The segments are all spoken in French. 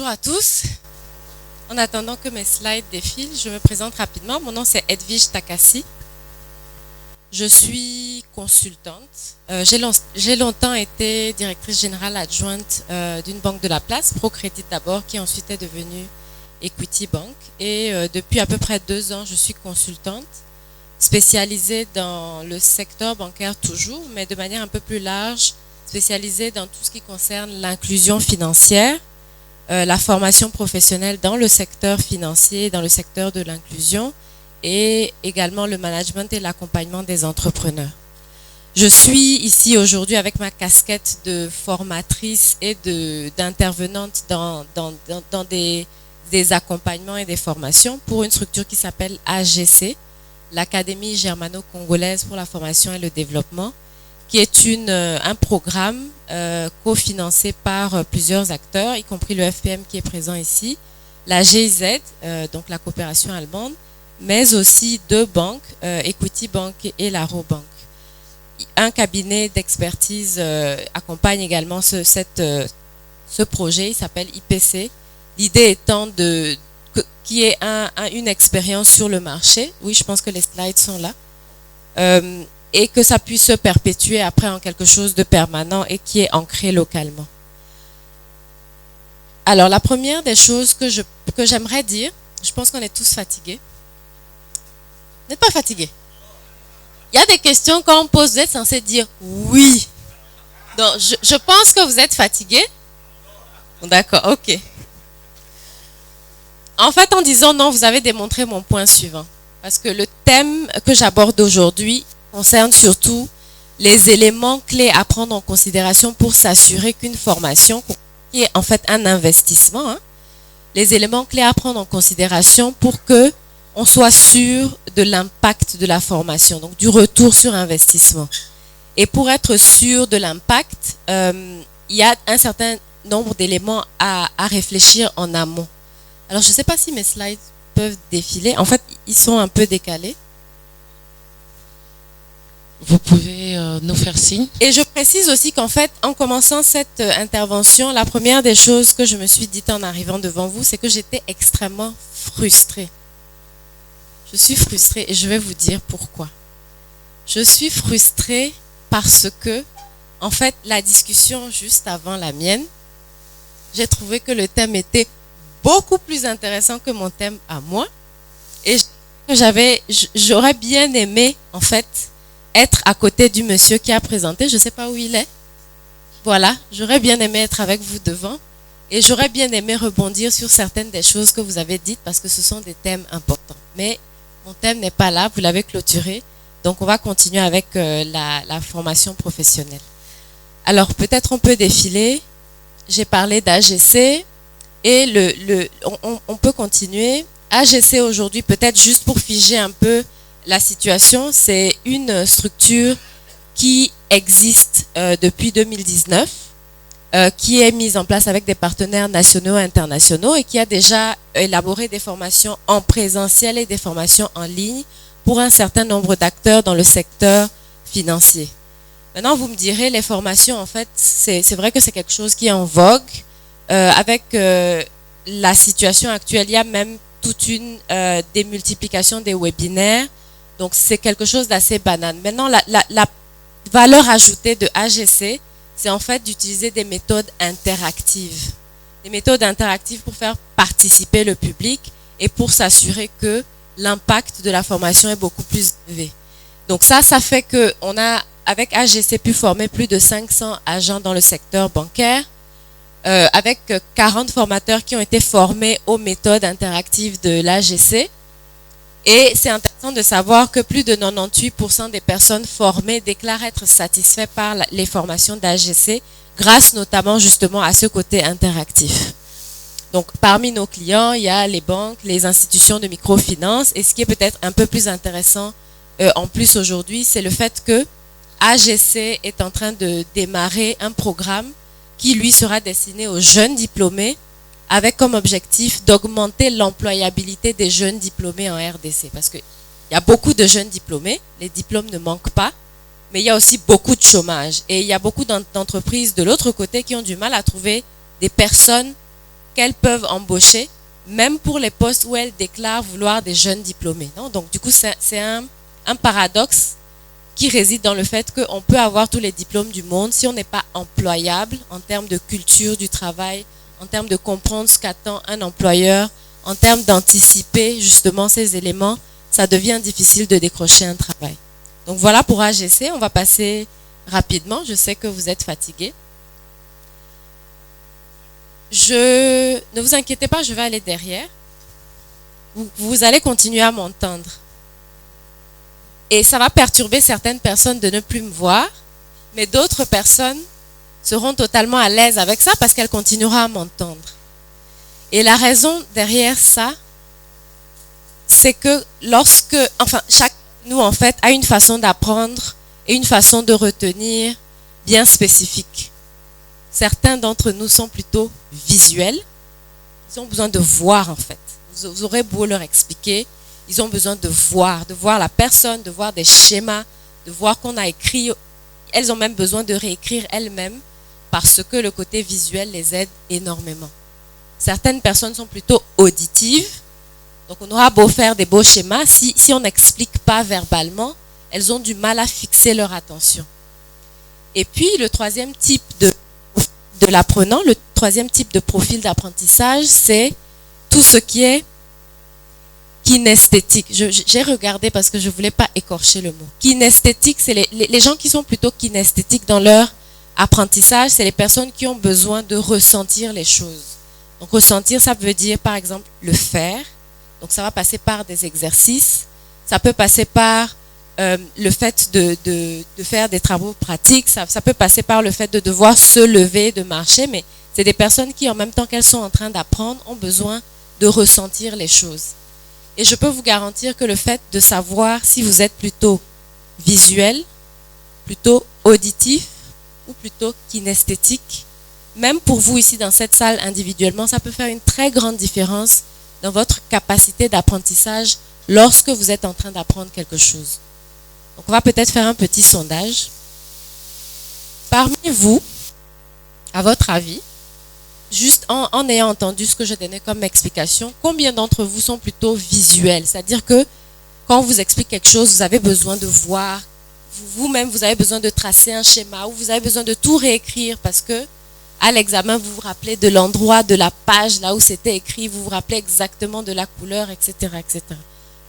Bonjour à tous. En attendant que mes slides défilent, je me présente rapidement. Mon nom c'est Edwige Takassi. Je suis consultante. J'ai longtemps été directrice générale adjointe d'une banque de la place, ProCrédit d'abord, qui ensuite est devenue Equity Bank. Et depuis à peu près 2 ans, je suis consultante, spécialisée dans le secteur bancaire toujours, mais de manière un peu plus large, spécialisée dans tout ce qui concerne l'inclusion financière, la formation professionnelle dans le secteur financier, dans le secteur de l'inclusion, et également le management et l'accompagnement des entrepreneurs. Je suis ici aujourd'hui avec ma casquette de formatrice et d'intervenante dans des accompagnements et des formations pour une structure qui s'appelle AGC, l'Académie germano-congolaise pour la formation et le développement, qui est un programme cofinancé par plusieurs acteurs, y compris le FPM qui est présent ici, la GIZ, donc la coopération allemande, mais aussi 2 banques, Equity Bank et la Rabobank. Un cabinet d'expertise accompagne également ce projet, il s'appelle IPC. L'idée étant qu'il y ait une expérience sur le marché. Oui, je pense que les slides sont là. Et que ça puisse se perpétuer après en quelque chose de permanent et qui est ancré localement. Alors, la première des choses que j'aimerais dire, je pense qu'on est tous fatigués. Vous n'êtes pas fatigués? Il y a des questions qu'on pose, vous êtes censé dire oui. Donc, je pense que vous êtes fatigués. D'accord, ok. En fait, en disant non, vous avez démontré mon point suivant. Parce que le thème que j'aborde aujourd'hui concerne surtout les éléments clés à prendre en considération pour s'assurer qu'une formation, qui est en fait un investissement, les éléments clés à prendre en considération pour que on soit sûr de l'impact de la formation, donc du retour sur investissement. Et pour être sûr de l'impact, il y a un certain nombre d'éléments à réfléchir en amont. Alors, je ne sais pas si mes slides peuvent défiler. En fait, ils sont un peu décalés. Vous pouvez nous faire signe. Et je précise aussi qu'en fait, en commençant cette intervention, la première des choses que je me suis dite en arrivant devant vous, c'est que j'étais extrêmement frustrée. Je suis frustrée et je vais vous dire pourquoi. Je suis frustrée parce que, en fait, la discussion juste avant la mienne, j'ai trouvé que le thème était beaucoup plus intéressant que mon thème à moi. Et j'aurais bien aimé, en fait, être à côté du monsieur qui a présenté. Je ne sais pas où il est. Voilà, j'aurais bien aimé être avec vous devant. Et j'aurais bien aimé rebondir sur certaines des choses que vous avez dites parce que ce sont des thèmes importants. Mais mon thème n'est pas là, vous l'avez clôturé. Donc, on va continuer avec la formation professionnelle. Alors, peut-être on peut défiler. J'ai parlé d'AGC et on peut continuer. AGC aujourd'hui, peut-être juste pour figer un peu la situation, c'est une structure qui existe depuis 2019, qui est mise en place avec des partenaires nationaux et internationaux et qui a déjà élaboré des formations en présentiel et des formations en ligne pour un certain nombre d'acteurs dans le secteur financier. Maintenant, vous me direz, les formations, en fait, c'est vrai que c'est quelque chose qui est en vogue. Avec la situation actuelle, il y a même toute une démultiplication des webinaires. Donc, c'est quelque chose d'assez banal. Maintenant, la valeur ajoutée de AGC, c'est en fait d'utiliser des méthodes interactives. Des méthodes interactives pour faire participer le public et pour s'assurer que l'impact de la formation est beaucoup plus élevé. Donc ça fait qu'on a, avec AGC, pu former plus de 500 agents dans le secteur bancaire, avec 40 formateurs qui ont été formés aux méthodes interactives de l'AGC. Et c'est intéressant de savoir que plus de 98% des personnes formées déclarent être satisfaits par les formations d'AGC, grâce notamment justement à ce côté interactif. Donc, parmi nos clients, il y a les banques, les institutions de microfinance. Et ce qui est peut-être un peu plus intéressant en plus aujourd'hui, c'est le fait que AGC est en train de démarrer un programme qui, lui, sera destiné aux jeunes diplômés avec comme objectif d'augmenter l'employabilité des jeunes diplômés en RDC. Parce qu'il y a beaucoup de jeunes diplômés, les diplômes ne manquent pas, mais il y a aussi beaucoup de chômage. Et il y a beaucoup d'entreprises de l'autre côté qui ont du mal à trouver des personnes qu'elles peuvent embaucher, même pour les postes où elles déclarent vouloir des jeunes diplômés. Non? Donc, du coup, c'est un paradoxe qui réside dans le fait qu'on peut avoir tous les diplômes du monde. Si on n'est pas employable en termes de culture du travail, en termes de comprendre ce qu'attend un employeur, en termes d'anticiper justement ces éléments, ça devient difficile de décrocher un travail. Donc voilà pour AGC, on va passer rapidement, je sais que vous êtes fatigués. Ne vous inquiétez pas, je vais aller derrière. Vous allez continuer à m'entendre. Et ça va perturber certaines personnes de ne plus me voir, mais d'autres personnes seront totalement à l'aise avec ça parce qu'elles continueront à m'entendre. Et la raison derrière ça, c'est que chaque nous en fait a une façon d'apprendre et une façon de retenir bien spécifique. Certains d'entre nous sont plutôt visuels. Ils ont besoin de voir en fait. Vous aurez beau leur expliquer, ils ont besoin de voir la personne, de voir des schémas, de voir qu'on a écrit. Elles ont même besoin de réécrire elles-mêmes parce que le côté visuel les aide énormément. Certaines personnes sont plutôt auditives. Donc on aura beau faire des beaux schémas, si on n'explique pas verbalement, elles ont du mal à fixer leur attention. Et puis le troisième type de l'apprenant, le troisième type de profil d'apprentissage, c'est tout ce qui est kinesthétique. J'ai regardé parce que je ne voulais pas écorcher le mot. Kinesthétique, c'est les gens qui sont plutôt kinesthétiques dans leur apprentissage, c'est les personnes qui ont besoin de ressentir les choses. Donc ressentir, ça veut dire par exemple le faire. Donc ça va passer par des exercices. Ça peut passer par le fait de faire des travaux pratiques. Ça peut passer par le fait de devoir se lever, de marcher. Mais c'est des personnes qui, en même temps qu'elles sont en train d'apprendre, ont besoin de ressentir les choses. Et je peux vous garantir que le fait de savoir si vous êtes plutôt visuel, plutôt auditif ou plutôt kinesthétique, même pour vous ici dans cette salle individuellement, ça peut faire une très grande différence dans votre capacité d'apprentissage lorsque vous êtes en train d'apprendre quelque chose. Donc on va peut-être faire un petit sondage. Parmi vous, à votre avis, juste en ayant entendu ce que je donnais comme explication, combien d'entre vous sont plutôt visuels? C'est-à-dire que quand on vous explique quelque chose, vous avez besoin de voir, vous-même vous avez besoin de tracer un schéma ou vous avez besoin de tout réécrire parce que à l'examen, vous vous rappelez de l'endroit, de la page, là où c'était écrit, vous vous rappelez exactement de la couleur, etc., etc.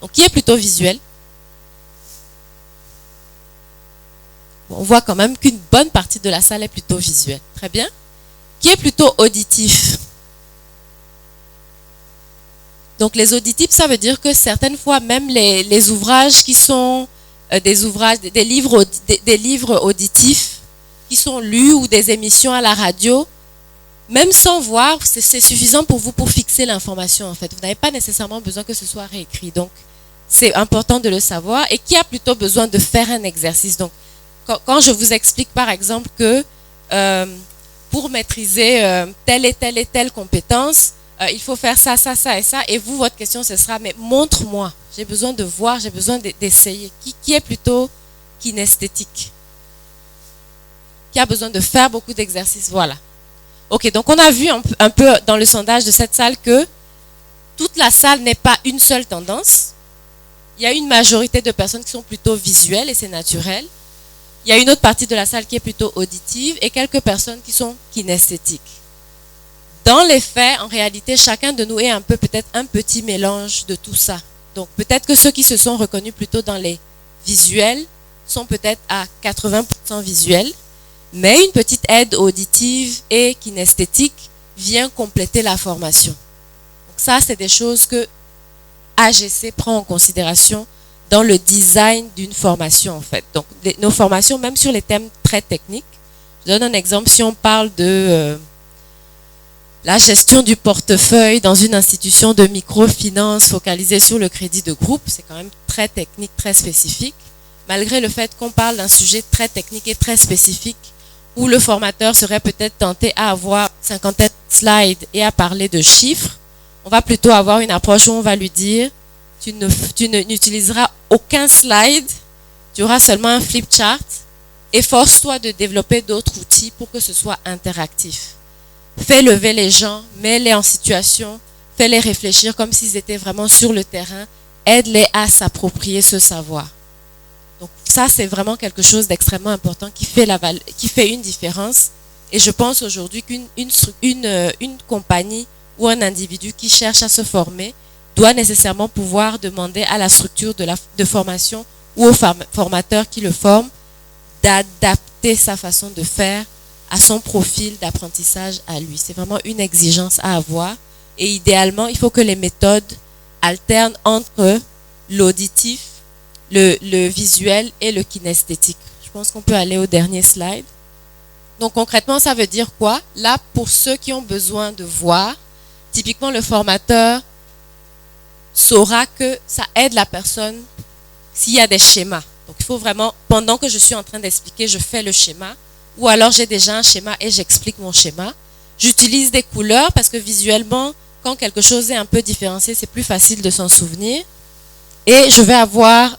Donc, qui est plutôt visuel? Bon, on voit quand même qu'une bonne partie de la salle est plutôt visuelle. Très bien. Qui est plutôt auditif? Donc, les auditifs, ça veut dire que certaines fois, même les ouvrages qui sont des livres auditifs, qui sont lus ou des émissions à la radio, même sans voir, c'est suffisant pour vous pour fixer l'information en fait. Vous n'avez pas nécessairement besoin que ce soit réécrit. Donc, c'est important de le savoir. Et qui a plutôt besoin de faire un exercice? Donc, quand je vous explique par exemple que pour maîtriser telle et telle compétence, il faut faire ça, ça, ça et ça. Et vous, votre question, ce sera, mais montre-moi. J'ai besoin de voir, j'ai besoin d'essayer. Qui est plutôt kinesthétique? Qui a besoin de faire beaucoup d'exercices? Voilà. Ok, donc on a vu un peu dans le sondage de cette salle que toute la salle n'est pas une seule tendance. Il y a une majorité de personnes qui sont plutôt visuelles et c'est naturel. Il y a une autre partie de la salle qui est plutôt auditive et quelques personnes qui sont kinesthétiques. Dans les faits, en réalité, chacun de nous est peut-être un petit mélange de tout ça. Donc peut-être que ceux qui se sont reconnus plutôt dans les visuels sont peut-être à 80% visuels. Mais une petite aide auditive et kinesthétique vient compléter la formation. Donc ça, c'est des choses que AGC prend en considération dans le design d'une formation en fait. Donc nos formations, même sur les thèmes très techniques, je donne un exemple, si on parle de la gestion du portefeuille dans une institution de microfinance focalisée sur le crédit de groupe, c'est quand même très technique, très spécifique. Malgré le fait qu'on parle d'un sujet très technique et très spécifique, où le formateur serait peut-être tenté à avoir 50 slides et à parler de chiffres, on va plutôt avoir une approche où on va lui dire tu n'utiliseras aucun slide, tu auras seulement un flip chart et force-toi de développer d'autres outils pour que ce soit interactif. fait lever les gens, met-les en situation, fait-les réfléchir comme s'ils étaient vraiment sur le terrain, aide-les à s'approprier ce savoir. Donc ça, c'est vraiment quelque chose d'extrêmement important qui fait une différence. Et je pense aujourd'hui qu'une compagnie ou un individu qui cherche à se former doit nécessairement pouvoir demander à la structure de formation ou au formateur qui le forme d'adapter sa façon de faire à son profil d'apprentissage à lui. C'est vraiment une exigence à avoir. Et idéalement, il faut que les méthodes alternent entre l'auditif, le visuel et le kinesthétique. Je pense qu'on peut aller au dernier slide. Donc concrètement, ça veut dire quoi? Là, pour ceux qui ont besoin de voir, typiquement le formateur saura que ça aide la personne s'il y a des schémas. Donc il faut vraiment, pendant que je suis en train d'expliquer, je fais le schéma. Ou alors j'ai déjà un schéma et j'explique mon schéma. J'utilise des couleurs parce que visuellement, quand quelque chose est un peu différencié, c'est plus facile de s'en souvenir. Et je vais avoir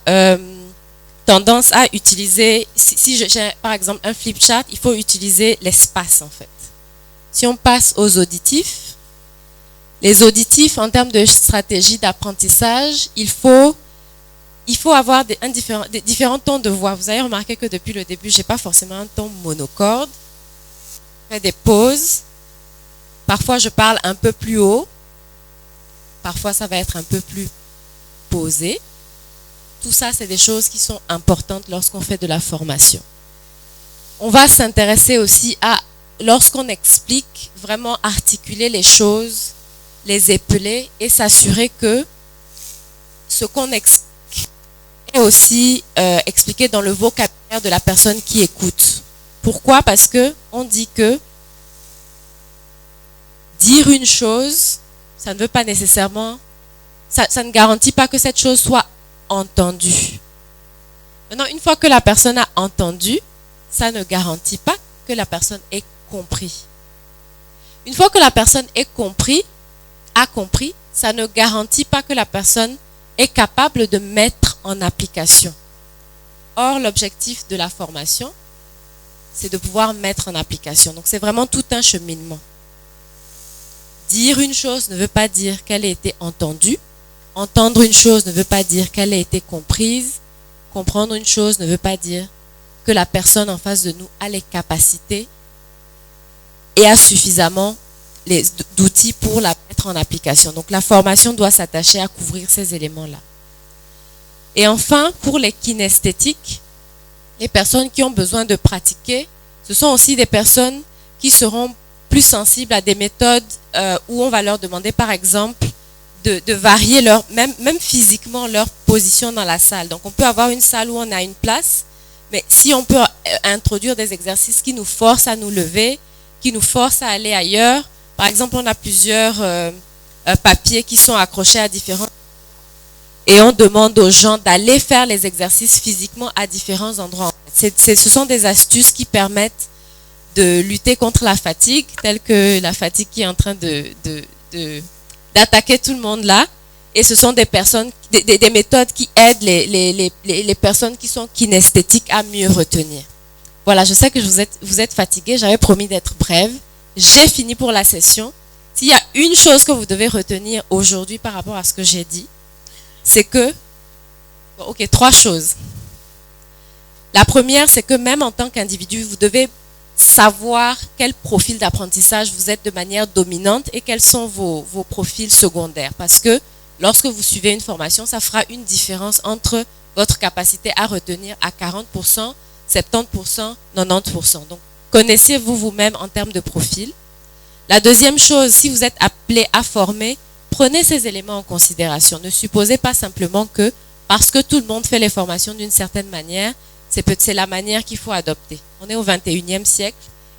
tendance à utiliser, si j'ai par exemple un flip chart, il faut utiliser l'espace en fait. Si on passe aux auditifs, les auditifs en termes de stratégie d'apprentissage, il faut avoir des différents tons de voix. Vous avez remarqué que depuis le début, je n'ai pas forcément un ton monocorde. Je fais des pauses. Parfois, je parle un peu plus haut. Parfois, ça va être un peu plus posé. Tout ça, c'est des choses qui sont importantes lorsqu'on fait de la formation. On va s'intéresser aussi à, lorsqu'on explique, vraiment articuler les choses, les épeler et s'assurer que ce qu'on explique est aussi expliqué dans le vocabulaire de la personne qui écoute. Pourquoi? Parce que on dit que dire une chose, ça ne veut pas nécessairement, ça ne garantit pas que cette chose soit entendue. Maintenant, une fois que la personne a entendu, ça ne garantit pas que la personne ait compris. Une fois que la personne a compris, ça ne garantit pas que la personne est capable de mettre en application. Or, l'objectif de la formation, c'est de pouvoir mettre en application. Donc, c'est vraiment tout un cheminement. Dire une chose ne veut pas dire qu'elle a été entendue. Entendre une chose ne veut pas dire qu'elle a été comprise. Comprendre une chose ne veut pas dire que la personne en face de nous a les capacités et a suffisamment d'outils pour la mettre en application. Donc, la formation doit s'attacher à couvrir ces éléments-là. Et enfin, pour les kinesthétiques, les personnes qui ont besoin de pratiquer, ce sont aussi des personnes qui seront plus sensibles à des méthodes où on va leur demander, par exemple, de varier même physiquement leur position dans la salle. Donc, on peut avoir une salle où on a une place, mais si on peut introduire des exercices qui nous forcent à nous lever, qui nous forcent à aller ailleurs. Par exemple, on a plusieurs papiers qui sont accrochés à différents et on demande aux gens d'aller faire les exercices physiquement à différents endroits. Ce sont des astuces qui permettent de lutter contre la fatigue, telle que la fatigue qui est en train d'attaquer tout le monde là. Et ce sont des méthodes qui aident les personnes qui sont kinesthétiques à mieux retenir. Voilà, je sais que vous êtes fatigués, j'avais promis d'être brève. J'ai fini pour la session. S'il y a une chose que vous devez retenir aujourd'hui par rapport à ce que j'ai dit, c'est que, ok, 3 choses. La première, c'est que même en tant qu'individu, vous devez savoir quel profil d'apprentissage vous êtes de manière dominante et quels sont vos profils secondaires. Parce que lorsque vous suivez une formation, ça fera une différence entre votre capacité à retenir à 40%, 70%, 90%. Donc, connaissez-vous vous-même en termes de profil. La deuxième chose, si vous êtes appelé à former, prenez ces éléments en considération. Ne supposez pas simplement que parce que tout le monde fait les formations d'une certaine manière, c'est la manière qu'il faut adopter. On est au 21e siècle.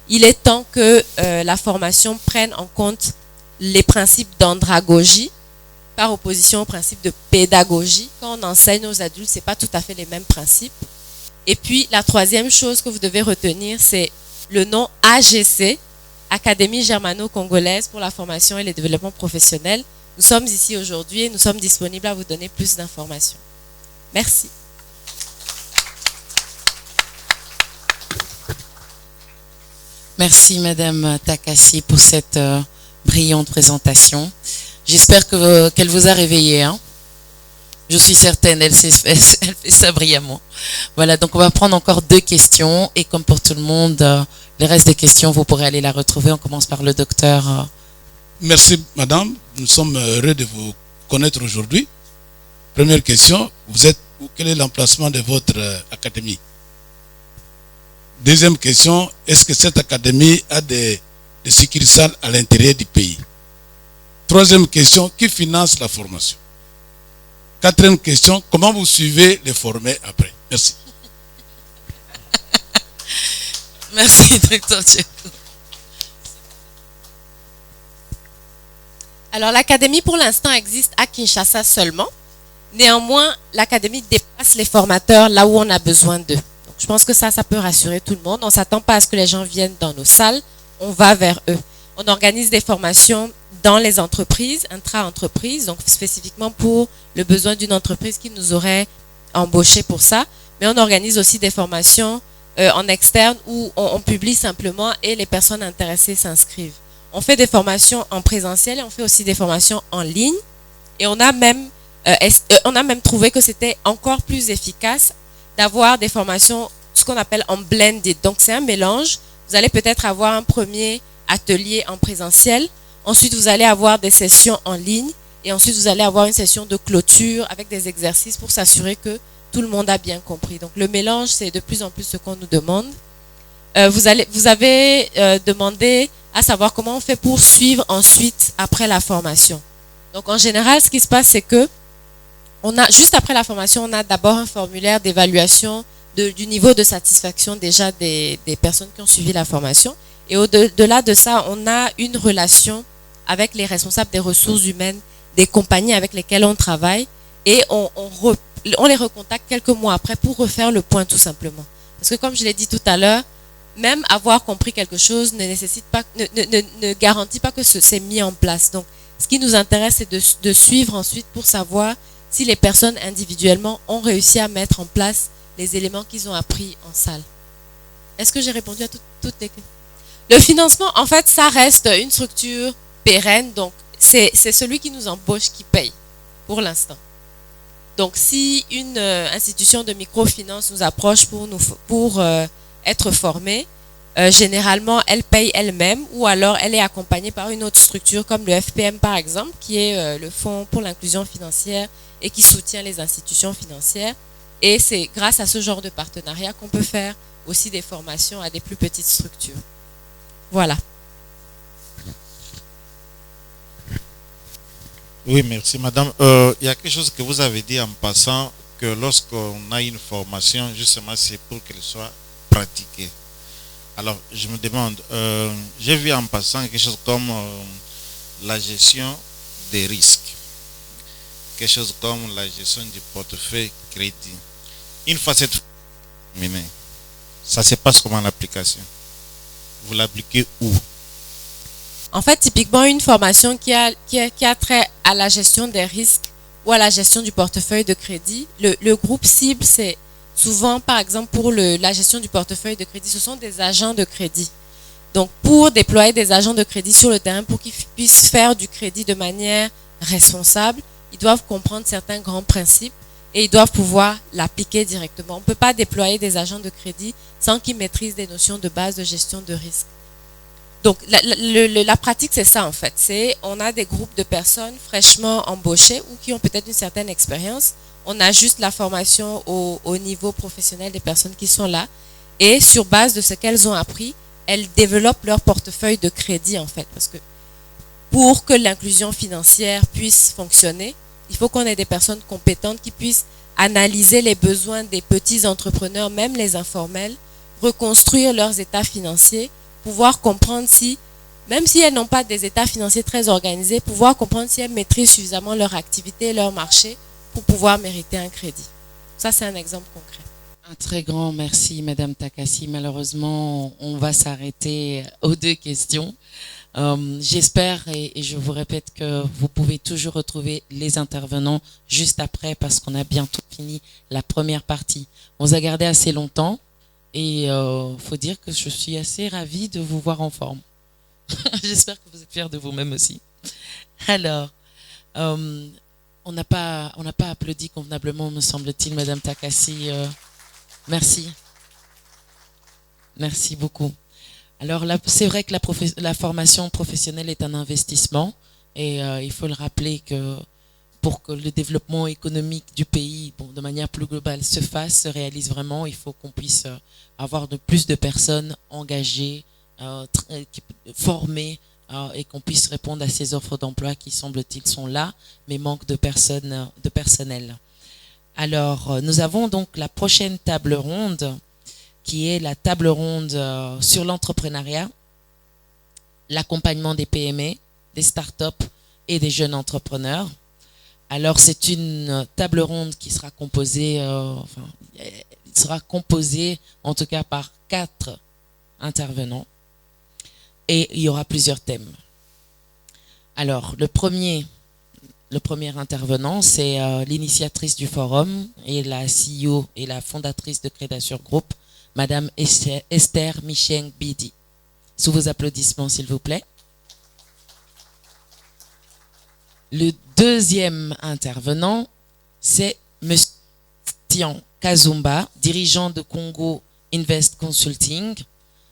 Il est temps que la formation prenne en compte les principes d'andragogie par opposition au principe de pédagogie. Quand on enseigne aux adultes, ce n'est pas tout à fait les mêmes principes. Et puis, la troisième chose que vous devez retenir, c'est le nom AGC, Académie Germano-Congolaise pour la formation et le développement professionnel. Nous sommes ici aujourd'hui et nous sommes disponibles à vous donner plus d'informations. Merci. Merci Madame Takassi pour cette brillante présentation. J'espère qu'elle vous a réveillé. Hein. Je suis certaine, elle fait ça brillamment. Voilà, donc on va prendre encore 2 questions. Et comme pour tout le monde, le reste des questions, vous pourrez aller la retrouver. On commence par le docteur. Merci Madame, nous sommes heureux de vous connaître aujourd'hui. Première question, quel est l'emplacement de votre académie? Deuxième question, est-ce que cette académie a des succursales à l'intérieur du pays? Troisième question, qui finance la formation? Quatrième question, comment vous suivez les formés après? Merci. Merci, docteur Tcheko. Alors, l'académie, pour l'instant, existe à Kinshasa seulement. Néanmoins, l'académie dépasse les formateurs là où on a besoin d'eux. Donc, je pense que ça peut rassurer tout le monde. On ne s'attend pas à ce que les gens viennent dans nos salles. On va vers eux. On organise des formations dans les entreprises, intra-entreprises, donc spécifiquement pour le besoin d'une entreprise qui nous aurait embauché pour ça. Mais on organise aussi des formations en externe où on publie simplement et les personnes intéressées s'inscrivent. On fait des formations en présentiel et on fait aussi des formations en ligne. Et on a même trouvé que c'était encore plus efficace d'avoir des formations, ce qu'on appelle en blended. Donc, c'est un mélange. Vous allez peut-être avoir un premier atelier en présentiel. Ensuite, vous allez avoir des sessions en ligne. Et ensuite, vous allez avoir une session de clôture avec des exercices pour s'assurer que tout le monde a bien compris. Donc, le mélange, c'est de plus en plus ce qu'on nous demande. Vous avez demandé à savoir comment on fait pour suivre ensuite après la formation. Donc, en général, ce qui se passe, c'est que juste après la formation, on a d'abord un formulaire d'évaluation du niveau de satisfaction déjà des personnes qui ont suivi la formation. Et au-delà de ça, on a une relation avec les responsables des ressources humaines des compagnies avec lesquelles on travaille et on les recontacte quelques mois après pour refaire le point tout simplement. Parce que comme je l'ai dit tout à l'heure, même avoir compris quelque chose ne garantit pas que c'est mis en place. Donc, ce qui nous intéresse, c'est de suivre ensuite pour savoir si les personnes individuellement ont réussi à mettre en place les éléments qu'ils ont appris en salle. Est-ce que j'ai répondu à toutes les questions? Le financement, en fait, ça reste une structure pérenne. Donc, c'est celui qui nous embauche qui paye pour l'instant. Donc, si une institution de microfinance nous approche pour être formée, généralement, elle paye elle-même ou alors elle est accompagnée par une autre structure comme le FPM, par exemple, qui est le Fonds pour l'inclusion financière et qui soutient les institutions financières. Et c'est grâce à ce genre de partenariat qu'on peut faire aussi des formations à des plus petites structures. Voilà. Oui, merci madame. Il y a quelque chose que vous avez dit en passant, que lorsqu'on a une formation, justement, c'est pour qu'elle soit pratiquée. Alors, je me demande, j'ai vu en passant quelque chose comme la gestion des risques, quelque chose comme la gestion du portefeuille crédit. Une fois cette menée, ça se passe comment l'application? Vous l'appliquez où? En fait, typiquement, une formation qui a trait à la gestion des risques ou à la gestion du portefeuille de crédit, le groupe cible, c'est souvent, par exemple, pour la gestion du portefeuille de crédit, ce sont des agents de crédit. Donc, pour déployer des agents de crédit sur le terrain, pour qu'ils puissent faire du crédit de manière responsable, ils doivent comprendre certains grands principes et ils doivent pouvoir l'appliquer directement. On ne peut pas déployer des agents de crédit sans qu'ils maîtrisent des notions de base de gestion de risque. Donc, la pratique, c'est ça en fait. On a des groupes de personnes fraîchement embauchées ou qui ont peut-être une certaine expérience. On ajuste la formation au niveau professionnel des personnes qui sont là. Et sur base de ce qu'elles ont appris, elles développent leur portefeuille de crédit en fait. Parce que pour que l'inclusion financière puisse fonctionner, il faut qu'on ait des personnes compétentes qui puissent analyser les besoins des petits entrepreneurs, même les informels, reconstruire leurs états financiers, pouvoir comprendre même si elles n'ont pas des états financiers très organisés, pouvoir comprendre si elles maîtrisent suffisamment leur activité, leur marché pour pouvoir mériter un crédit. Ça, c'est un exemple concret. Un très grand merci, Madame Takassi. Malheureusement, on va s'arrêter aux 2 questions. J'espère et je vous répète que vous pouvez toujours retrouver les intervenants juste après parce qu'on a bientôt fini la première partie. On vous a gardé assez longtemps. Et faut dire que je suis assez ravie de vous voir en forme. J'espère que vous êtes fiers de vous-même aussi. Alors, on n'a pas applaudi convenablement, me semble-t-il, Madame Takassi. Merci. Merci beaucoup. Alors là, c'est vrai que la formation professionnelle est un investissement et il faut le rappeler que pour que le développement économique du pays, de manière plus globale, se réalise vraiment, il faut qu'on puisse avoir de plus de personnes engagées, formées et qu'on puisse répondre à ces offres d'emploi qui, semble-t-il, sont là, mais manquent de personnel. Alors, nous avons donc la prochaine table ronde, qui est la table ronde sur l'entrepreneuriat, l'accompagnement des PME, des startups et des jeunes entrepreneurs. Alors, c'est une table ronde qui sera composée, en tout cas par 4 intervenants. Et il y aura plusieurs thèmes. Alors, le premier intervenant, c'est l'initiatrice du forum et la CEO et la fondatrice de Crédasure Group, Madame Esther Micheng Bidi. Sous vos applaudissements, s'il vous plaît. Le deuxième intervenant, c'est Monsieur Tian Kazumba, dirigeant de Congo Invest Consulting.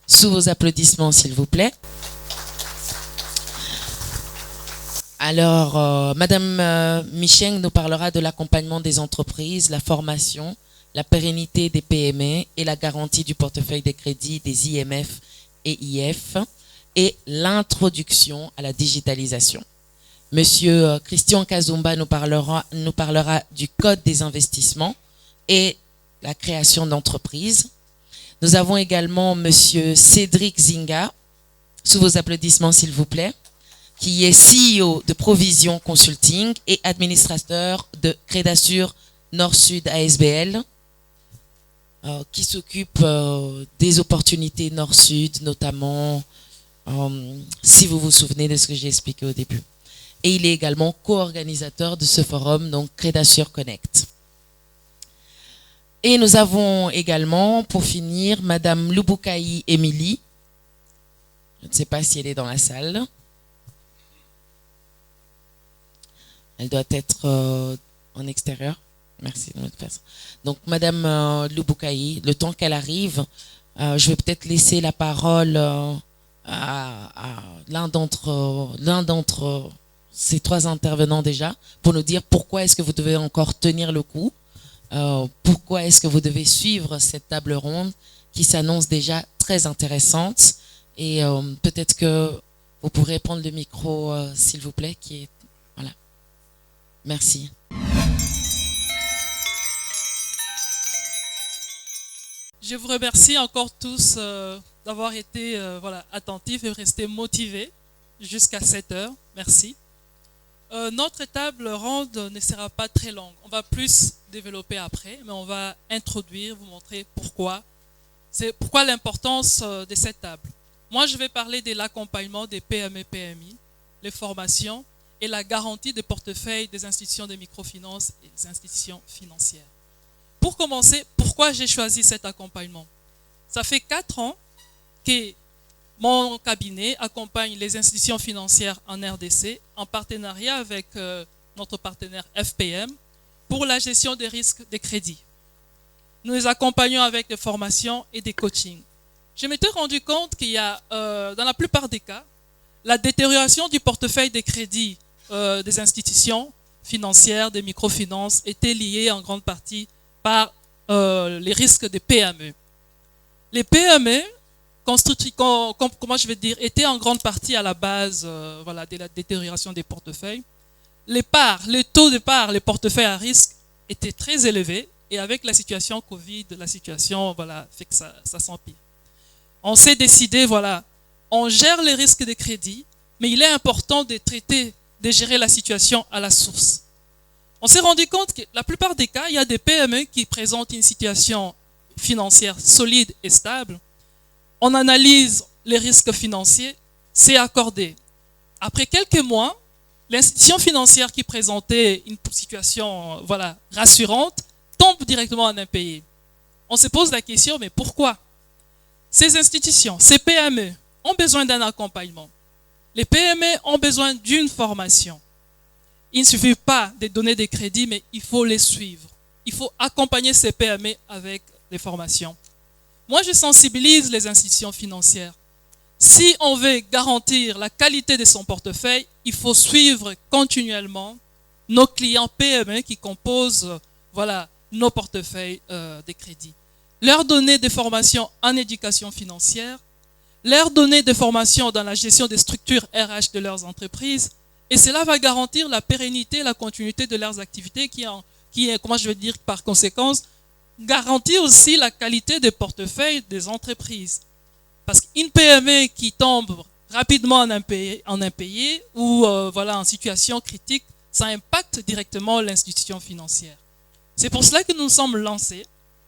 Sous vos applaudissements, s'il vous plaît. Alors, Madame Micheng nous parlera de l'accompagnement des entreprises, la formation, la pérennité des PME et la garantie du portefeuille des crédits des IMF et IF et l'introduction à la digitalisation. Monsieur Christian Kazumba nous parlera du code des investissements et la création d'entreprises. Nous avons également Monsieur Cédric Zinga, sous vos applaudissements s'il vous plaît, qui est CEO de Provision Consulting et administrateur de Crédasure Nord-Sud ASBL, qui s'occupe des opportunités Nord-Sud, notamment, si vous vous souvenez de ce que j'ai expliqué au début. Et il est également co-organisateur de ce forum, donc Crédasure Connect. Et nous avons également, pour finir, Madame Lubukaï Émilie. Je ne sais pas si elle est dans la salle. Elle doit être en extérieur. Merci de me faire ça. Donc, Madame Lubukaï, le temps qu'elle arrive, je vais peut-être laisser la parole à l'un d'entre ces 3 intervenants déjà, pour nous dire pourquoi est-ce que vous devez encore tenir le coup, pourquoi est-ce que vous devez suivre cette table ronde qui s'annonce déjà très intéressante. Et peut-être que vous pourrez prendre le micro, s'il vous plaît, qui est... Voilà. Merci. Je vous remercie encore tous d'avoir été attentifs et restés motivés jusqu'à 7 heures. Merci. Notre table ronde ne sera pas très longue. On va plus développer après, mais on va introduire, vous montrer pourquoi. C'est pourquoi l'importance de cette table. Moi, je vais parler de l'accompagnement des PME-PMI, les formations et la garantie des portefeuilles des institutions de microfinance et des institutions financières. Pour commencer, pourquoi j'ai choisi cet accompagnement? Ça fait 4 ans que mon cabinet accompagne les institutions financières en RDC en partenariat avec notre partenaire FPM pour la gestion des risques des crédits. Nous les accompagnons avec des formations et des coachings. Je m'étais rendu compte qu'il y a, dans la plupart des cas, la détérioration du portefeuille des crédits des institutions financières, des microfinances, était liée en grande partie par les risques des PME. Les PME, étaient en grande partie à la base de la détérioration des portefeuilles. Les taux de part, les portefeuilles à risque étaient très élevés et avec la situation Covid, la situation fait que ça s'empire. On s'est décidé, on gère les risques de crédit, mais il est important de gérer la situation à la source. On s'est rendu compte que la plupart des cas, il y a des PME qui présentent une situation financière solide et stable. On analyse les risques financiers, c'est accordé. Après quelques mois, l'institution financière qui présentait une situation rassurante tombe directement en impayé. On se pose la question, mais pourquoi? Ces institutions, ces PME ont besoin d'un accompagnement. Les PME ont besoin d'une formation. Il ne suffit pas de donner des crédits, mais il faut les suivre. Il faut accompagner ces PME avec les formations. Moi, je sensibilise les institutions financières. Si on veut garantir la qualité de son portefeuille, il faut suivre continuellement nos clients PME qui composent nos portefeuilles de crédit. Leur donner des formations en éducation financière, leur donner des formations dans la gestion des structures RH de leurs entreprises, et cela va garantir la pérennité et la continuité de leurs activités par conséquence, garantir aussi la qualité des portefeuilles des entreprises. Parce qu'une PME qui tombe rapidement en impayé ou en situation critique, ça impacte directement l'institution financière. C'est pour cela que nous sommes lancés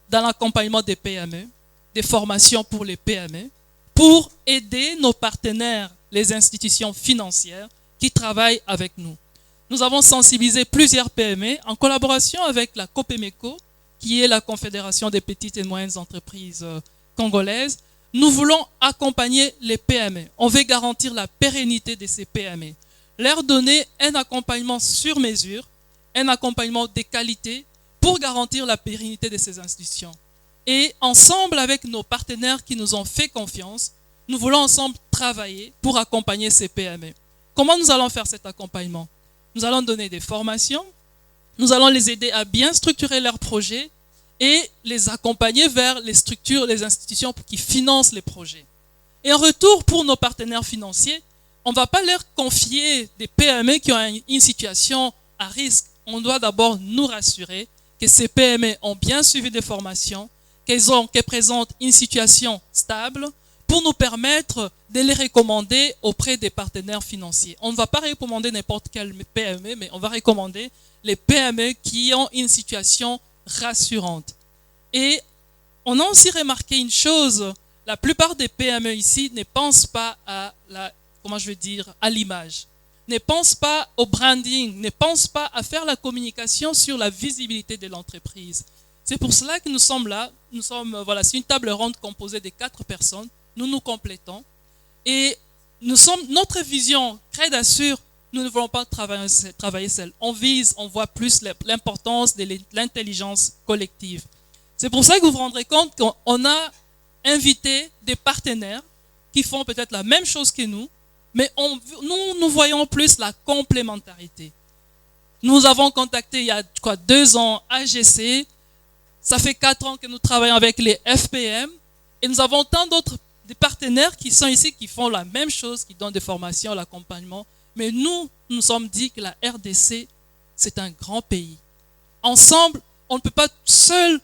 dans l'accompagnement des PME, des formations pour les PME, pour aider nos partenaires, les institutions financières, qui travaillent avec nous. Nous avons sensibilisé plusieurs PME en collaboration avec la COPEMECO, qui est la Confédération des petites et moyennes entreprises congolaises. Nous voulons accompagner les PME. On veut garantir la pérennité de ces PME. Leur donner un accompagnement sur mesure, un accompagnement de qualité pour garantir la pérennité de ces institutions. Et ensemble avec nos partenaires qui nous ont fait confiance, nous voulons ensemble travailler pour accompagner ces PME. Comment nous allons faire cet accompagnement? Nous allons donner des formations, nous allons les aider à bien structurer leurs projets et les accompagner vers les structures, les institutions qui financent les projets. Et en retour, pour nos partenaires financiers, on ne va pas leur confier des PME qui ont une situation à risque. On doit d'abord nous rassurer que ces PME ont bien suivi des formations, qu'elles présentent une situation stable, pour nous permettre de les recommander auprès des partenaires financiers. On ne va pas recommander n'importe quelle PME, mais on va recommander les PME qui ont une situation rassurante. Et on a aussi remarqué une chose, la plupart des PME ici ne pensent pas à à l'image, ne pensent pas au branding, ne pensent pas à faire la communication sur la visibilité de l'entreprise. C'est pour cela que nous sommes là. C'est une table ronde composée de 4 personnes. Nous nous complétons. Et notre vision, Cred assure, nous ne voulons pas travailler seul. On voit plus l'importance de l'intelligence collective. C'est pour ça que vous vous rendrez compte qu'on a invité des partenaires qui font peut-être la même chose que nous, mais nous voyons plus la complémentarité. Nous avons contacté il y a 2 ans AGC. Ça fait 4 ans que nous travaillons avec les FPM et nous avons tant d'autres des partenaires qui sont ici, qui font la même chose, qui donnent des formations, l'accompagnement. Mais nous sommes dit que la RDC, c'est un grand pays. Ensemble, on ne peut pas seul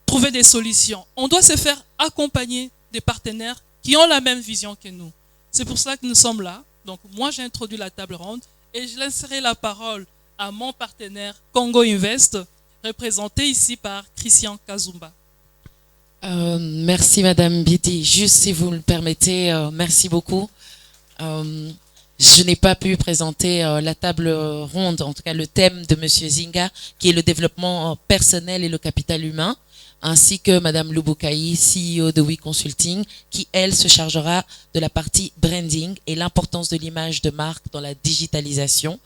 trouver des solutions. On doit se faire accompagner des partenaires qui ont la même vision que nous. C'est pour cela que nous sommes là. Donc moi, j'ai introduit la table ronde et je laisserai la parole à mon partenaire Congo Invest, représenté ici par Christian Kazumba. Merci Madame Bidi. Juste si vous me permettez, merci beaucoup. Je n'ai pas pu présenter la table ronde, en tout cas le thème de Monsieur Zinga, qui est le développement personnel et le capital humain, ainsi que Madame Lubukai, CEO de We Consulting, qui elle se chargera de la partie branding et l'importance de l'image de marque dans la digitalisation.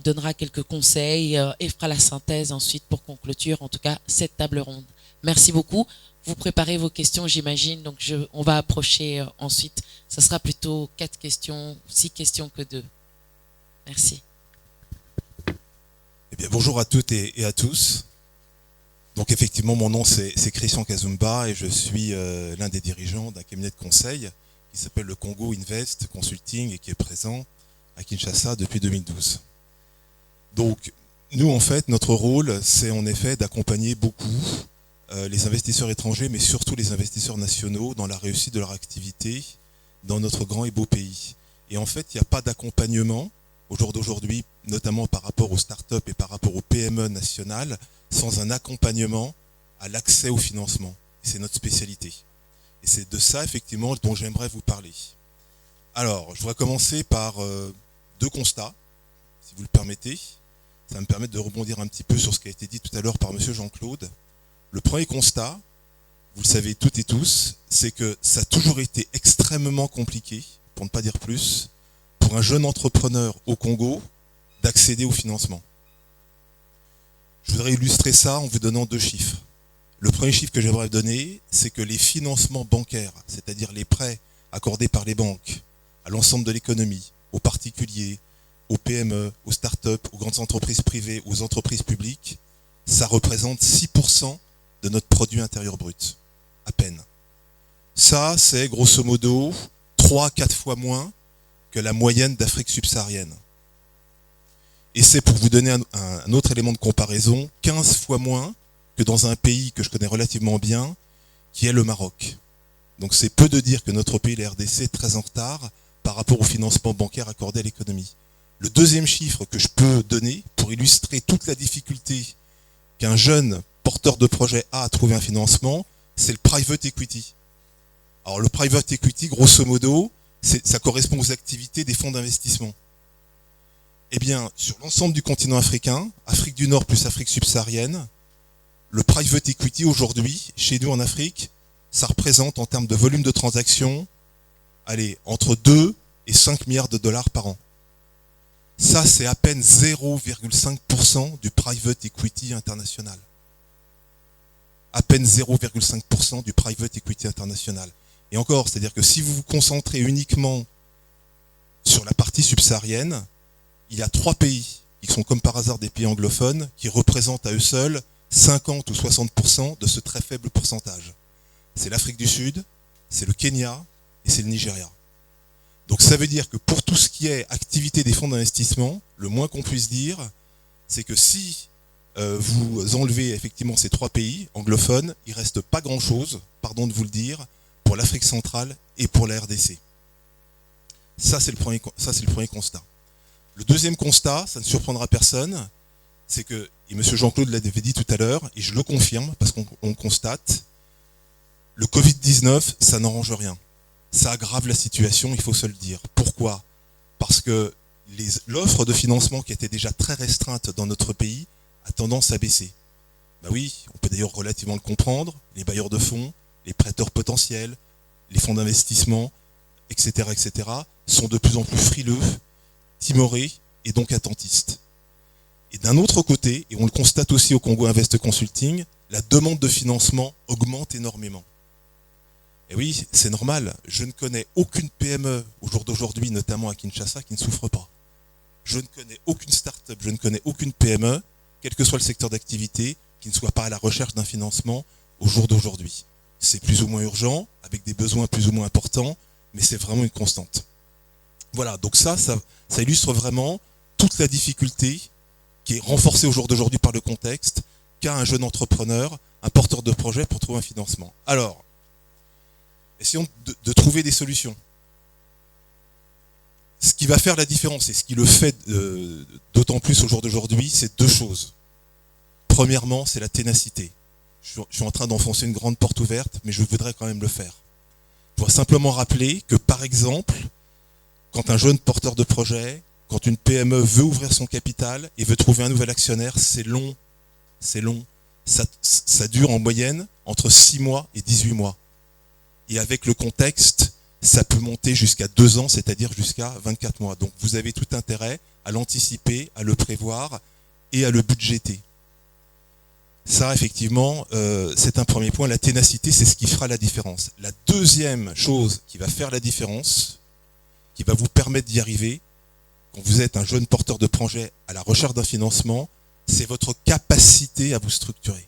Donnera quelques conseils et fera la synthèse ensuite pour qu'on clôture en tout cas cette table ronde. Merci beaucoup. Vous préparez vos questions, j'imagine, donc on va approcher ensuite. Ça sera plutôt 4 questions, 6 questions que 2. Merci. Eh bien, bonjour à toutes et à tous. Donc effectivement, mon nom c'est Christian Kazumba et je suis l'un des dirigeants d'un cabinet de conseil qui s'appelle le Congo Invest Consulting et qui est présent à Kinshasa depuis 2012. Donc, nous, en fait, notre rôle, c'est en effet d'accompagner beaucoup les investisseurs étrangers, mais surtout les investisseurs nationaux dans la réussite de leur activité dans notre grand et beau pays. Et en fait, il n'y a pas d'accompagnement au jour d'aujourd'hui, notamment par rapport aux startups et par rapport aux PME nationales, sans un accompagnement à l'accès au financement. C'est notre spécialité. Et c'est de ça, effectivement, dont j'aimerais vous parler. Alors, je voudrais commencer par 2 constats, si vous le permettez. Ça va me permettre de rebondir un petit peu sur ce qui a été dit tout à l'heure par Monsieur Jean-Claude. Le premier constat, vous le savez toutes et tous, c'est que ça a toujours été extrêmement compliqué, pour ne pas dire plus, pour un jeune entrepreneur au Congo d'accéder au financement. Je voudrais illustrer ça en vous donnant 2 chiffres. Le premier chiffre que j'aimerais donner, c'est que les financements bancaires, c'est-à-dire les prêts accordés par les banques à l'ensemble de l'économie, aux particuliers, aux PME, aux startups, aux grandes entreprises privées, aux entreprises publiques, ça représente 6% de notre produit intérieur brut, à peine. Ça, c'est grosso modo 3 à 4 fois moins que la moyenne d'Afrique subsaharienne. Et c'est, pour vous donner un autre élément de comparaison, 15 fois moins que dans un pays que je connais relativement bien, qui est le Maroc. Donc c'est peu de dire que notre pays, la RDC, est très en retard par rapport au financement bancaire accordé à l'économie. Le deuxième chiffre que je peux donner pour illustrer toute la difficulté qu'un jeune porteur de projet a à trouver un financement, c'est le private equity. Alors le private equity, grosso modo, ça correspond aux activités des fonds d'investissement. Eh bien, sur l'ensemble du continent africain, Afrique du Nord plus Afrique subsaharienne, le private equity aujourd'hui, chez nous en Afrique, ça représente en termes de volume de transactions, entre 2 et 5 milliards de dollars par an. Ça, c'est à peine 0,5% du private equity international. À peine 0,5% du private equity international. Et encore, c'est-à-dire que si vous vous concentrez uniquement sur la partie subsaharienne, il y a 3 pays qui sont comme par hasard des pays anglophones qui représentent à eux seuls 50 ou 60% de ce très faible pourcentage. C'est l'Afrique du Sud, c'est le Kenya et c'est le Nigeria. Donc ça veut dire que pour tout ce qui est activité des fonds d'investissement, le moins qu'on puisse dire, c'est que si vous enlevez effectivement ces 3 pays anglophones, il ne reste pas grand-chose, pardon de vous le dire, pour l'Afrique centrale et pour la RDC. Ça, c'est le premier constat. Le deuxième constat, ça ne surprendra personne, c'est que, et M. Jean-Claude l'avait dit tout à l'heure, et je le confirme parce qu'on constate, le Covid-19, ça n'arrange rien. Ça aggrave la situation, il faut se le dire. Pourquoi ? Parce que l'offre de financement qui était déjà très restreinte dans notre pays a tendance à baisser. Ben oui, on peut d'ailleurs relativement le comprendre, les bailleurs de fonds, les prêteurs potentiels, les fonds d'investissement, etc., sont de plus en plus frileux, timorés et donc attentistes. Et d'un autre côté, et on le constate aussi au Congo Invest Consulting, la demande de financement augmente énormément. Et oui, c'est normal, je ne connais aucune PME au jour d'aujourd'hui, notamment à Kinshasa, qui ne souffre pas. Je ne connais aucune start-up, je ne connais aucune PME, quel que soit le secteur d'activité, qui ne soit pas à la recherche d'un financement au jour d'aujourd'hui. C'est plus ou moins urgent, avec des besoins plus ou moins importants, mais c'est vraiment une constante. Voilà, donc ça illustre vraiment toute la difficulté qui est renforcée au jour d'aujourd'hui par le contexte qu'a un jeune entrepreneur, un porteur de projet pour trouver un financement. Alors, essayons de trouver des solutions. Ce qui va faire la différence et ce qui le fait d'autant plus au jour d'aujourd'hui, c'est 2 choses. Premièrement, c'est la ténacité. Je suis en train d'enfoncer une grande porte ouverte, mais je voudrais quand même le faire. Je dois simplement rappeler que, par exemple, quand un jeune porteur de projet, quand une PME veut ouvrir son capital et veut trouver un nouvel actionnaire, c'est long. C'est long. Ça dure en moyenne entre 6 mois et 18 mois. Et avec le contexte, ça peut monter jusqu'à 2 ans, c'est-à-dire jusqu'à 24 mois. Donc vous avez tout intérêt à l'anticiper, à le prévoir et à le budgéter. Ça, effectivement, c'est un premier point. La ténacité, c'est ce qui fera la différence. La deuxième chose qui va faire la différence, qui va vous permettre d'y arriver, quand vous êtes un jeune porteur de projet à la recherche d'un financement, c'est votre capacité à vous structurer.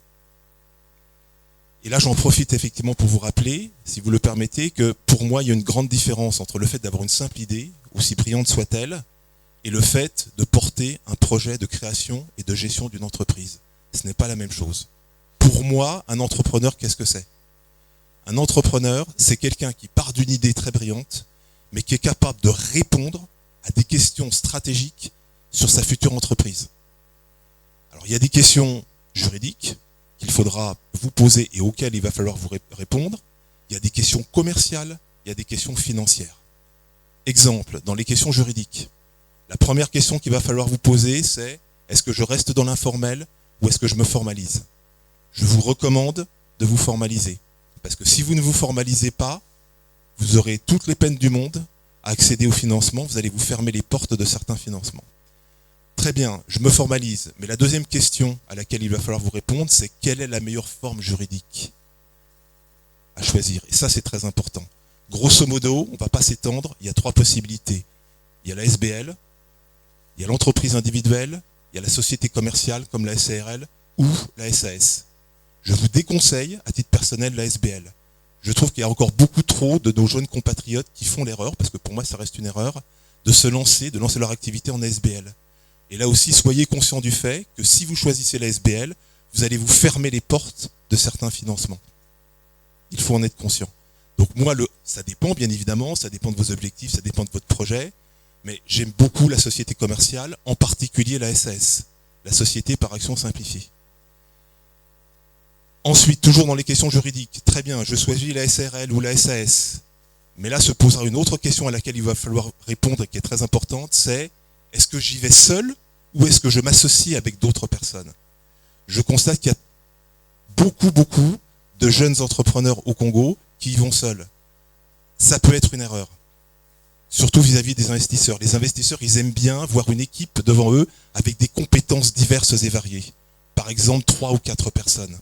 Et là, j'en profite effectivement pour vous rappeler, si vous le permettez, que pour moi, il y a une grande différence entre le fait d'avoir une simple idée, aussi brillante soit-elle, et le fait de porter un projet de création et de gestion d'une entreprise. Ce n'est pas la même chose. Pour moi, un entrepreneur, qu'est-ce que c'est ? Un entrepreneur, c'est quelqu'un qui part d'une idée très brillante, mais qui est capable de répondre à des questions stratégiques sur sa future entreprise. Alors, il y a des questions juridiques qu'il faudra vous poser et auxquelles il va falloir vous répondre. Il y a des questions commerciales, il y a des questions financières. Exemple, dans les questions juridiques, la première question qu'il va falloir vous poser, c'est est-ce que je reste dans l'informel ou est-ce que je me formalise ? Je vous recommande de vous formaliser. Parce que si vous ne vous formalisez pas, vous aurez toutes les peines du monde à accéder au financement, vous allez vous fermer les portes de certains financements. Très bien, je me formalise. Mais la deuxième question à laquelle il va falloir vous répondre, c'est quelle est la meilleure forme juridique à choisir? Et ça, c'est très important. Grosso modo, on ne va pas s'étendre, il y a 3 possibilités. Il y a la SBL, il y a l'entreprise individuelle, il y a la société commerciale comme la SARL ou la SAS. Je vous déconseille, à titre personnel, la SBL. Je trouve qu'il y a encore beaucoup trop de nos jeunes compatriotes qui font l'erreur, parce que pour moi ça reste une erreur, de lancer leur activité en SBL. Et là aussi, soyez conscients du fait que si vous choisissez la SBL, vous allez vous fermer les portes de certains financements. Il faut en être conscient. Donc moi, ça dépend bien évidemment, ça dépend de vos objectifs, ça dépend de votre projet, mais j'aime beaucoup la société commerciale, en particulier la SAS, la société par action simplifiée. Ensuite, toujours dans les questions juridiques, très bien, je choisis la SARL ou la SAS, mais là se posera une autre question à laquelle il va falloir répondre et qui est très importante, c'est est-ce que j'y vais seul ou est-ce que je m'associe avec d'autres personnes? Je constate qu'il y a beaucoup de jeunes entrepreneurs au Congo qui y vont seuls. Ça peut être une erreur, surtout vis-à-vis des investisseurs. Les investisseurs, ils aiment bien voir une équipe devant eux avec des compétences diverses et variées. Par exemple, 3 ou 4 personnes.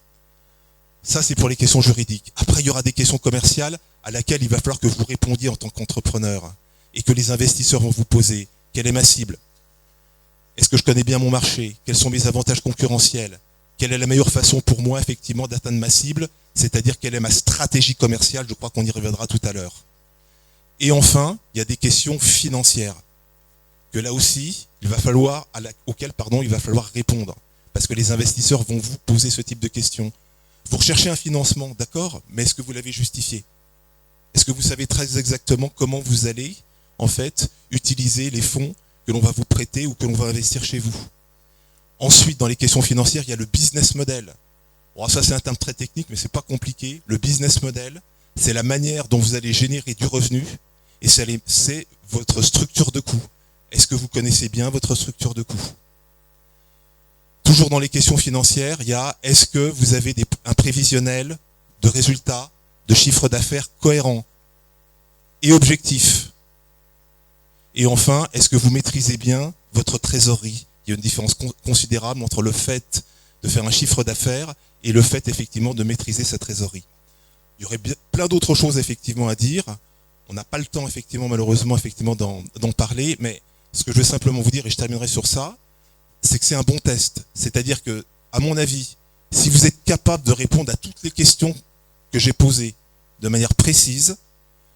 Ça, c'est pour les questions juridiques. Après, il y aura des questions commerciales à laquelle il va falloir que vous répondiez en tant qu'entrepreneur et que les investisseurs vont vous poser. Quelle est ma cible? Est-ce que je connais bien mon marché? Quels sont mes avantages concurrentiels? Quelle est la meilleure façon pour moi, effectivement, d'atteindre ma cible? C'est-à-dire, quelle est ma stratégie commerciale? Je crois qu'on y reviendra tout à l'heure. Et enfin, il y a des questions financières que là aussi, auxquelles il va falloir répondre. Parce que les investisseurs vont vous poser ce type de questions. Vous recherchez un financement, d'accord, mais est-ce que vous l'avez justifié? Est-ce que vous savez très exactement comment vous allez, en fait, utiliser les fonds que l'on va vous prêter ou que l'on va investir chez vous? Ensuite, dans les questions financières, il y a le business model. Bon, ça, c'est un terme très technique, mais c'est pas compliqué. Le business model, c'est la manière dont vous allez générer du revenu et c'est votre structure de coût. Est-ce que vous connaissez bien votre structure de coût? Toujours dans les questions financières, il y a est-ce que vous avez un prévisionnel de résultats, de chiffre d'affaires cohérent et objectif? Et enfin, est-ce que vous maîtrisez bien votre trésorerie? Il y a une différence considérable entre le fait de faire un chiffre d'affaires et le fait effectivement de maîtriser sa trésorerie. Il y aurait plein d'autres choses effectivement à dire. On n'a pas le temps effectivement malheureusement effectivement d'en parler, mais ce que je veux simplement vous dire, et je terminerai sur ça, c'est que c'est un bon test. C'est-à-dire que, à mon avis, si vous êtes capable de répondre à toutes les questions que j'ai posées de manière précise,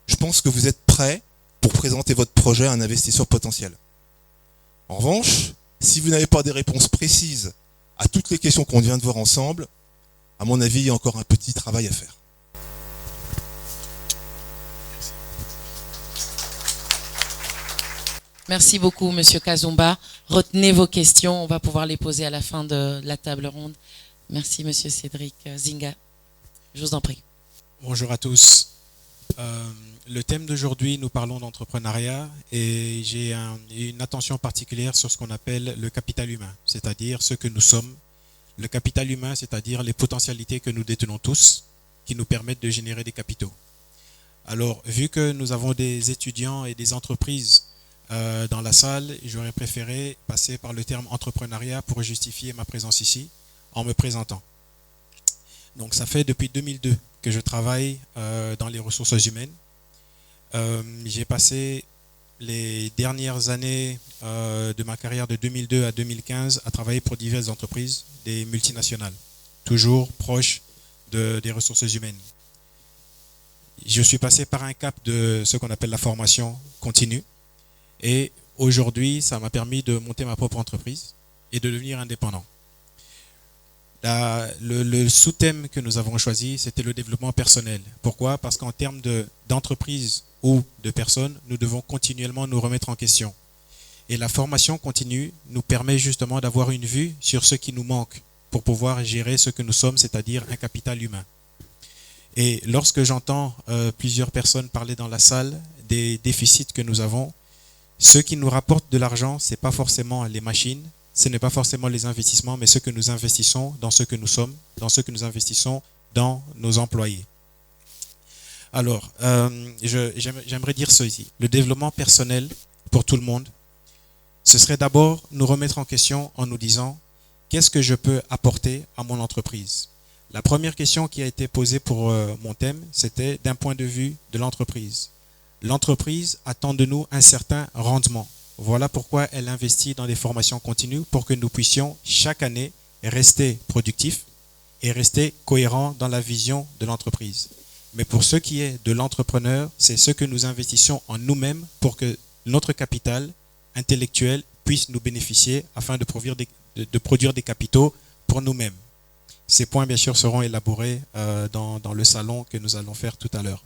je pense que vous êtes prêt pour présenter votre projet à un investisseur potentiel. En revanche, si vous n'avez pas des réponses précises à toutes les questions qu'on vient de voir ensemble, à mon avis, il y a encore un petit travail à faire. Merci beaucoup, Monsieur Kazumba. Retenez vos questions, on va pouvoir les poser à la fin de la table ronde. Merci, Monsieur Cédric Zinga. Je vous en prie. Bonjour à tous. Le thème d'aujourd'hui, nous parlons d'entrepreneuriat et j'ai une attention particulière sur ce qu'on appelle le capital humain, c'est-à-dire ce que nous sommes. Le capital humain, c'est-à-dire les potentialités que nous détenons tous, qui nous permettent de générer des capitaux. Alors, vu que nous avons des étudiants et des entreprises dans la salle, j'aurais préféré passer par le terme entrepreneuriat pour justifier ma présence ici en me présentant. Donc ça fait depuis 2002 que je travaille dans les ressources humaines. J'ai passé les dernières années de ma carrière de 2002 à 2015 à travailler pour diverses entreprises, des multinationales, toujours proches des ressources humaines. Je suis passé par un cap de ce qu'on appelle la formation continue. Et aujourd'hui, ça m'a permis de monter ma propre entreprise et de devenir indépendant. Le sous-thème que nous avons choisi, c'était le développement personnel. Pourquoi? Parce qu'en termes d'entreprise ou de personnes, nous devons continuellement nous remettre en question. Et la formation continue nous permet justement d'avoir une vue sur ce qui nous manque pour pouvoir gérer ce que nous sommes, c'est-à-dire un capital humain. Et lorsque j'entends plusieurs personnes parler dans la salle des déficits que nous avons, ce qui nous rapporte de l'argent, ce n'est pas forcément les machines, ce n'est pas forcément les investissements, mais ce que nous investissons dans ce que nous sommes, dans ce que nous investissons dans nos employés. Alors, j'aimerais dire ceci. Le développement personnel pour tout le monde, ce serait d'abord nous remettre en question en nous disant qu'est-ce que je peux apporter à mon entreprise. La première question qui a été posée pour mon thème, c'était d'un point de vue de l'entreprise. L'entreprise attend de nous un certain rendement. Voilà pourquoi elle investit dans des formations continues pour que nous puissions chaque année rester productifs et rester cohérents dans la vision de l'entreprise. Mais pour ce qui est de l'entrepreneur, c'est ce que nous investissons en nous-mêmes pour que notre capital intellectuel puisse nous bénéficier afin de produire des capitaux pour nous-mêmes. Ces points, bien sûr, seront élaborés dans le salon que nous allons faire tout à l'heure.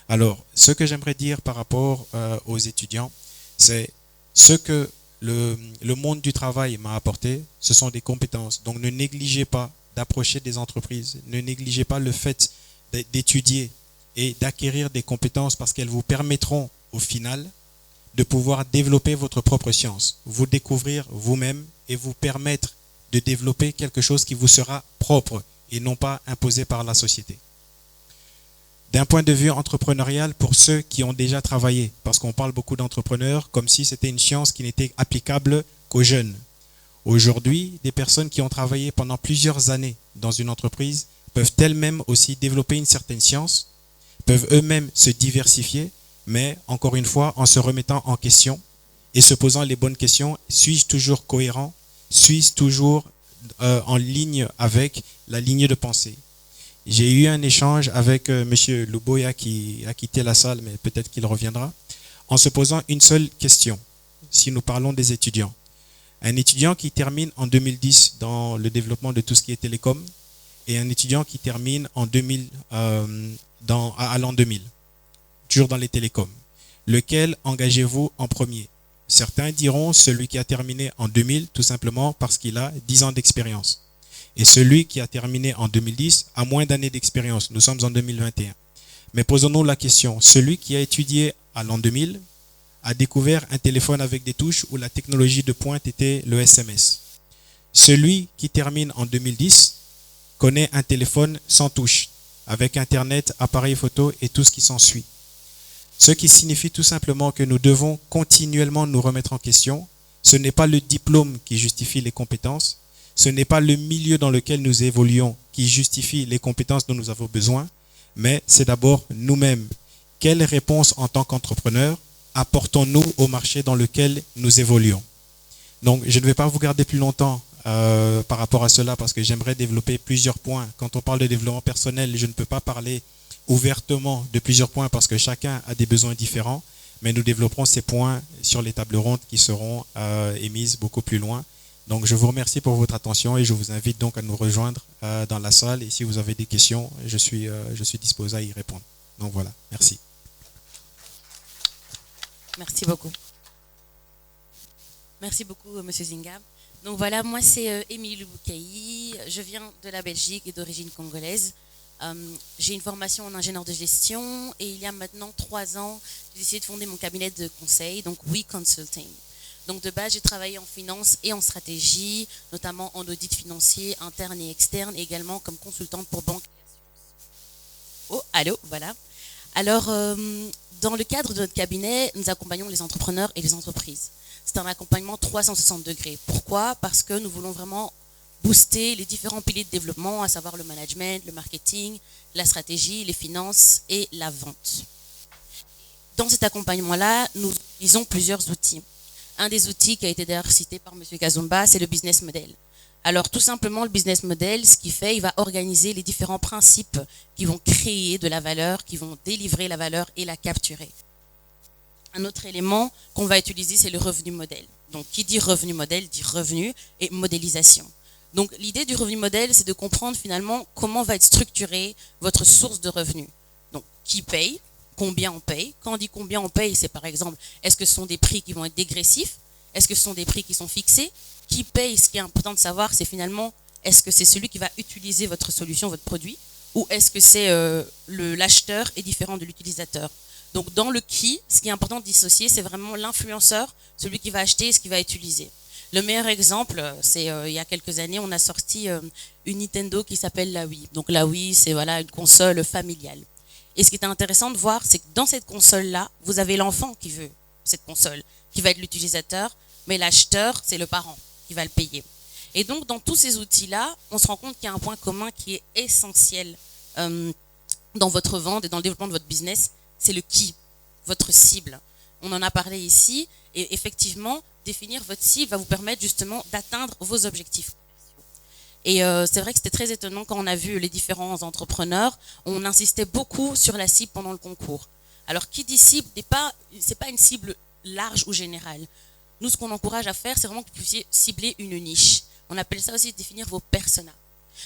Alors, ce que j'aimerais dire par rapport aux étudiants, c'est ce que le monde du travail m'a apporté, ce sont des compétences. Donc, ne négligez pas d'approcher des entreprises, ne négligez pas le fait d'étudier et d'acquérir des compétences parce qu'elles vous permettront au final de pouvoir développer votre propre science, vous découvrir vous-même et vous permettre de développer quelque chose qui vous sera propre et non pas imposé par la société. D'un point de vue entrepreneurial, pour ceux qui ont déjà travaillé, parce qu'on parle beaucoup d'entrepreneurs comme si c'était une science qui n'était applicable qu'aux jeunes. Aujourd'hui, des personnes qui ont travaillé pendant plusieurs années dans une entreprise peuvent elles-mêmes aussi développer une certaine science, peuvent eux-mêmes se diversifier, mais encore une fois, en se remettant en question et se posant les bonnes questions, suis-je toujours cohérent? Suis-je toujours en ligne avec la ligne de pensée? J'ai eu un échange avec M. Luboya qui a quitté la salle, mais peut-être qu'il reviendra, en se posant une seule question, si nous parlons des étudiants. Un étudiant qui termine en 2010 dans le développement de tout ce qui est télécom et un étudiant qui termine en 2000, à l'an 2000, toujours dans les télécoms. Lequel engagez-vous en premier? Certains diront celui qui a terminé en 2000, tout simplement parce qu'il a 10 ans d'expérience. Et celui qui a terminé en 2010 a moins d'années d'expérience. Nous sommes en 2021. Mais posons-nous la question, celui qui a étudié à l'an 2000 a découvert un téléphone avec des touches où la technologie de pointe était le SMS. Celui qui termine en 2010 connaît un téléphone sans touche, avec Internet, appareil photo et tout ce qui s'ensuit. Ce qui signifie tout simplement que nous devons continuellement nous remettre en question. Ce n'est pas le diplôme qui justifie les compétences. Ce n'est pas le milieu dans lequel nous évoluons qui justifie les compétences dont nous avons besoin, mais c'est d'abord nous-mêmes. Quelle réponse en tant qu'entrepreneur apportons-nous au marché dans lequel nous évoluons? Donc, je ne vais pas vous garder plus longtemps par rapport à cela parce que j'aimerais développer plusieurs points. Quand on parle de développement personnel, je ne peux pas parler ouvertement de plusieurs points parce que chacun a des besoins différents, mais nous développerons ces points sur les tables rondes qui seront émises beaucoup plus loin. Donc, je vous remercie pour votre attention et je vous invite donc à nous rejoindre dans la salle. Et si vous avez des questions, je suis disposé à y répondre. Donc voilà, merci. Merci beaucoup. Merci beaucoup, Monsieur Zinga. Donc voilà, moi c'est Émilie Luboukaï. Je viens de la Belgique et d'origine congolaise. J'ai une formation en ingénieur de gestion et il y a maintenant 3 ans, j'ai décidé de fonder mon cabinet de conseil, donc We Consulting. Donc de base, j'ai travaillé en finance et en stratégie, notamment en audit financier interne et externe, et également comme consultante pour banque et assurance. Oh, allô, voilà. Alors, dans le cadre de notre cabinet, nous accompagnons les entrepreneurs et les entreprises. C'est un accompagnement 360 degrés. Pourquoi? Parce que nous voulons vraiment booster les différents piliers de développement, à savoir le management, le marketing, la stratégie, les finances et la vente. Dans cet accompagnement-là, nous utilisons plusieurs outils. Un des outils qui a été d'ailleurs cité par M. Kazumba, c'est le business model. Alors tout simplement, le business model, ce qu'il fait, il va organiser les différents principes qui vont créer de la valeur, qui vont délivrer la valeur et la capturer. Un autre élément qu'on va utiliser, c'est le revenu modèle. Donc qui dit revenu modèle, dit revenu et modélisation. Donc l'idée du revenu modèle, c'est de comprendre finalement comment va être structurée votre source de revenus. Donc qui paye, combien on paye. Quand on dit combien on paye, c'est par exemple, est-ce que ce sont des prix qui vont être dégressifs? Est-ce que ce sont des prix qui sont fixés? Qui paye? Ce qui est important de savoir, c'est finalement, est-ce que c'est celui qui va utiliser votre solution, votre produit? Ou est-ce que c'est l'acheteur est différent de l'utilisateur? Donc dans le qui, ce qui est important de dissocier, c'est vraiment l'influenceur, celui qui va acheter et ce qui va utiliser. Le meilleur exemple, c'est il y a quelques années, on a sorti une Nintendo qui s'appelle la Wii. Donc la Wii, c'est voilà une console familiale. Et ce qui est intéressant de voir, c'est que dans cette console-là, vous avez l'enfant qui veut cette console, qui va être l'utilisateur, mais l'acheteur, c'est le parent qui va le payer. Et donc, dans tous ces outils-là, on se rend compte qu'il y a un point commun qui est essentiel dans votre vente et dans le développement de votre business, c'est le qui, votre cible. On en a parlé ici, et effectivement, définir votre cible va vous permettre justement d'atteindre vos objectifs. Et c'est vrai que c'était très étonnant quand on a vu les différents entrepreneurs, on insistait beaucoup sur la cible pendant le concours. Alors, qui dit cible, c'est pas une cible large ou générale. Nous, ce qu'on encourage à faire, c'est vraiment que vous puissiez cibler une niche. On appelle ça aussi définir vos personas.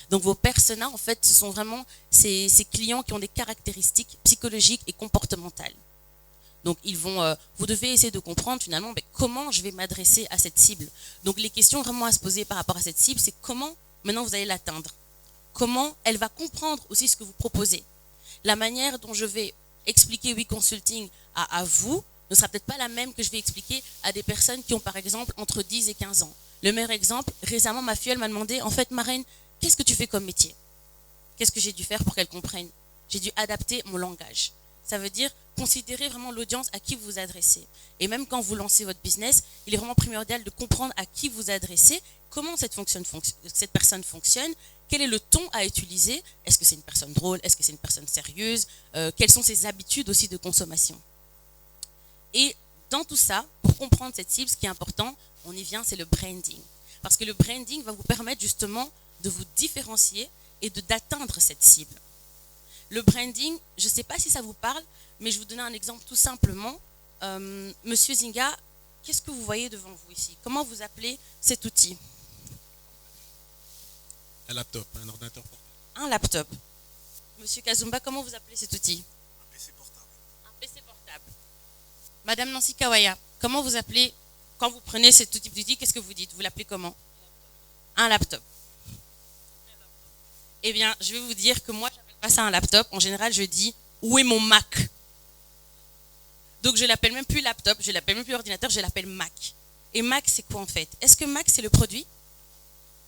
Donc, vos personas, en fait, ce sont vraiment ces clients qui ont des caractéristiques psychologiques et comportementales. Donc, vous devez essayer de comprendre finalement comment je vais m'adresser à cette cible. Donc, les questions vraiment à se poser par rapport à cette cible, c'est comment maintenant vous allez l'atteindre. Comment elle va comprendre aussi ce que vous proposez. La manière dont je vais expliquer WeConsulting à vous ne sera peut-être pas la même que je vais expliquer à des personnes qui ont par exemple entre 10 et 15 ans. Le meilleur exemple, récemment ma filleule m'a demandé, en fait Marraine, qu'est-ce que tu fais comme métier? Qu'est-ce que j'ai dû faire pour qu'elle comprenne? J'ai dû adapter mon langage. Ça veut dire considérer vraiment l'audience à qui vous vous adressez. Et même quand vous lancez votre business, il est vraiment primordial de comprendre à qui vous adressez, comment cette personne fonctionne, quel est le ton à utiliser, est-ce que c'est une personne drôle, est-ce que c'est une personne sérieuse, quelles sont ses habitudes aussi de consommation. Et dans tout ça, pour comprendre cette cible, ce qui est important, on y vient, c'est le branding. Parce que le branding va vous permettre justement de vous différencier et d'atteindre cette cible. Le branding, je ne sais pas si ça vous parle, mais je vais vous donner un exemple tout simplement. Monsieur Zinga, qu'est-ce que vous voyez devant vous ici? Comment vous appelez cet outil? Un laptop, un ordinateur portable. Un laptop. Monsieur Kazumba, comment vous appelez cet outil? Un PC portable. Un PC portable. Madame Nancy Kawaya, comment vous appelez, quand vous prenez ce type d'outil, qu'est-ce que vous dites? Vous l'appelez comment? Un laptop. Eh bien, je vais vous dire que moi, j'appelle pas ça un laptop. En général, je dis, où est mon Mac? Donc, je l'appelle même plus laptop, je l'appelle même plus ordinateur, je l'appelle Mac. Et Mac, c'est quoi en fait? Est-ce que Mac, c'est le produit?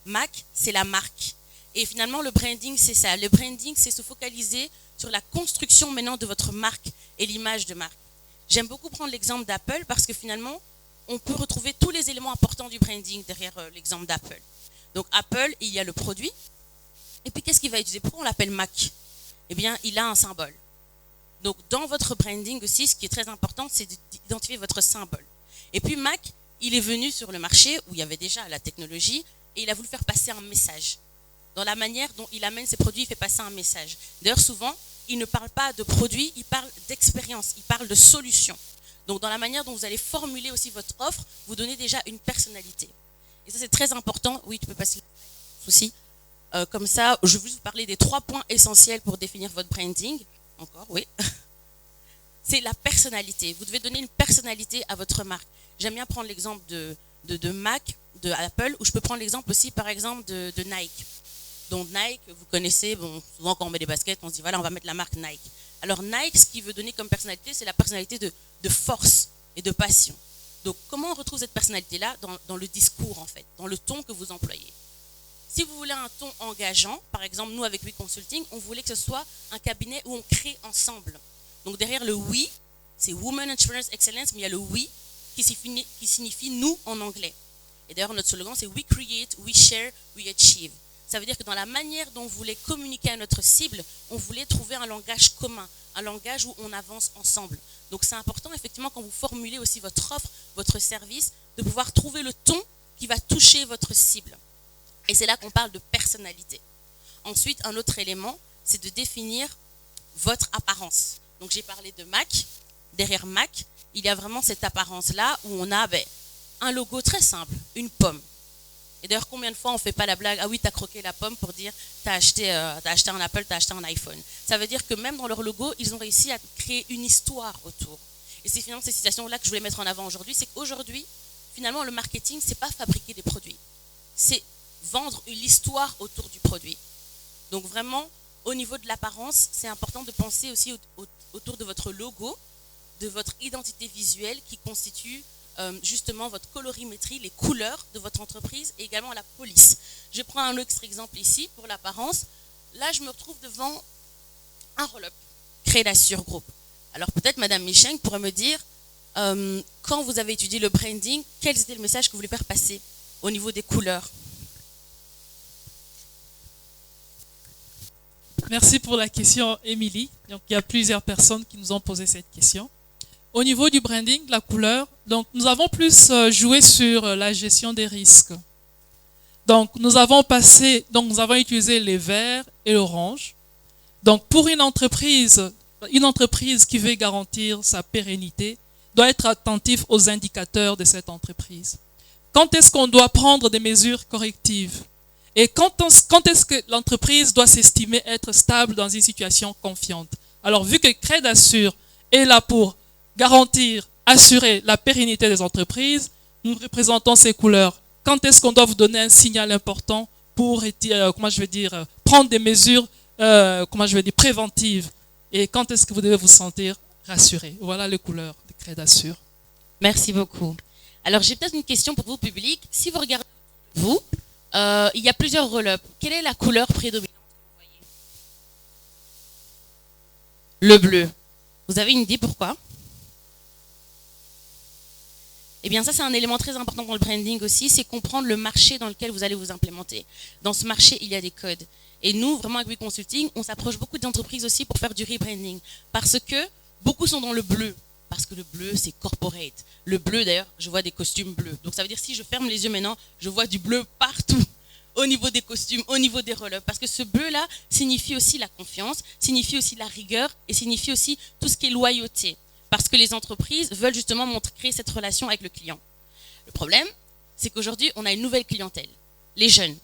Mac, c'est la marque. Et finalement, le branding, c'est ça. Le branding, c'est se focaliser sur la construction maintenant de votre marque et l'image de marque. J'aime beaucoup prendre l'exemple d'Apple parce que finalement, on peut retrouver tous les éléments importants du branding derrière l'exemple d'Apple. Donc, Apple, il y a le produit. Et puis, qu'est-ce qu'il va utiliser? Pourquoi on l'appelle Mac? Eh bien, il a un symbole. Donc, dans votre branding aussi, ce qui est très important, c'est d'identifier votre symbole. Et puis, Mac, il est venu sur le marché où il y avait déjà la technologie et il a voulu faire passer un message. Dans la manière dont il amène ses produits, il fait passer un message. D'ailleurs, souvent, il ne parle pas de produits, il parle d'expérience, il parle de solutions. Donc, dans la manière dont vous allez formuler aussi votre offre, vous donnez déjà une personnalité. Et ça, c'est très important. Oui, tu peux passer le souci. Comme ça, je vais vous parler des 3 points essentiels pour définir votre branding. Encore, oui. C'est la personnalité. Vous devez donner une personnalité à votre marque. J'aime bien prendre l'exemple de Mac, de Apple, ou je peux prendre l'exemple aussi, par exemple, de Nike. Donc Nike, vous connaissez, bon, souvent quand on met des baskets, on se dit, voilà, on va mettre la marque Nike. Alors Nike, ce qu'il veut donner comme personnalité, c'est la personnalité de force et de passion. Donc comment on retrouve cette personnalité-là dans le discours, en fait, dans le ton que vous employez? Si vous voulez un ton engageant, par exemple, nous, avec WeConsulting, on voulait que ce soit un cabinet où on crée ensemble. Donc, derrière le we, c'est Women Entrepreneurs Excellence, mais il y a le we qui signifie nous en anglais. Et d'ailleurs, notre slogan, c'est We create, we share, we achieve. Ça veut dire que dans la manière dont vous voulez communiquer à notre cible, on voulait trouver un langage commun, un langage où on avance ensemble. Donc, c'est important, effectivement, quand vous formulez aussi votre offre, votre service, de pouvoir trouver le ton qui va toucher votre cible. Et c'est là qu'on parle de personnalité. Ensuite, un autre élément, c'est de définir votre apparence. Donc, j'ai parlé de Mac. Derrière Mac, il y a vraiment cette apparence-là où on a un logo très simple, une pomme. Et d'ailleurs, combien de fois on ne fait pas la blague, ah oui, tu as croqué la pomme pour dire tu as acheté un Apple, tu as acheté un iPhone. Ça veut dire que même dans leur logo, ils ont réussi à créer une histoire autour. Et c'est finalement ces situations-là que je voulais mettre en avant aujourd'hui. C'est qu'aujourd'hui, finalement, le marketing, ce n'est pas fabriquer des produits. C'est vendre l'histoire autour du produit. Donc vraiment, au niveau de l'apparence, c'est important de penser aussi autour de votre logo, de votre identité visuelle qui constitue justement votre colorimétrie, les couleurs de votre entreprise et également la police. Je prends un autre exemple ici pour l'apparence. Là, je me retrouve devant un roll-up. Crédasure Group. Alors peut-être Madame Micheng pourrait me dire, quand vous avez étudié le branding, quel était le message que vous voulez faire passer au niveau des couleurs? Merci pour la question, Émilie. Donc, il y a plusieurs personnes qui nous ont posé cette question. Au niveau du branding, la couleur, donc nous avons plus joué sur la gestion des risques. Donc, nous avons utilisé les verts et l'orange. Donc, pour une entreprise qui veut garantir sa pérennité doit être attentive aux indicateurs de cette entreprise. Quand est-ce qu'on doit prendre des mesures correctives? Et quand est-ce que l'entreprise doit s'estimer être stable dans une situation confiante? Alors, vu que Crédasure est là pour garantir, assurer la pérennité des entreprises, nous représentons ces couleurs. Quand est-ce qu'on doit vous donner un signal important pour prendre des mesures préventives? Et quand est-ce que vous devez vous sentir rassuré? Voilà les couleurs de Crédasure. Merci beaucoup. Alors, j'ai peut-être une question pour vous, public. Si vous regardez vous, il y a plusieurs roll-up. Quelle est la couleur prédominante que vous voyez? Le bleu. Vous avez une idée pourquoi? Eh bien, ça, c'est un élément très important dans le branding aussi, c'est comprendre le marché dans lequel vous allez vous implémenter. Dans ce marché, il y a des codes. Et nous, vraiment, avec WeConsulting, on s'approche beaucoup d'entreprises aussi pour faire du rebranding. Parce que beaucoup sont dans le bleu. Parce que le bleu, c'est corporate. Le bleu, d'ailleurs, je vois des costumes bleus. Donc, ça veut dire, si je ferme les yeux maintenant, je vois du bleu partout. Au niveau des costumes, au niveau des roll-ups. Parce que ce bleu-là signifie aussi la confiance, signifie aussi la rigueur et signifie aussi tout ce qui est loyauté. Parce que les entreprises veulent justement créer cette relation avec le client. Le problème, c'est qu'aujourd'hui, on a une nouvelle clientèle. Les jeunes.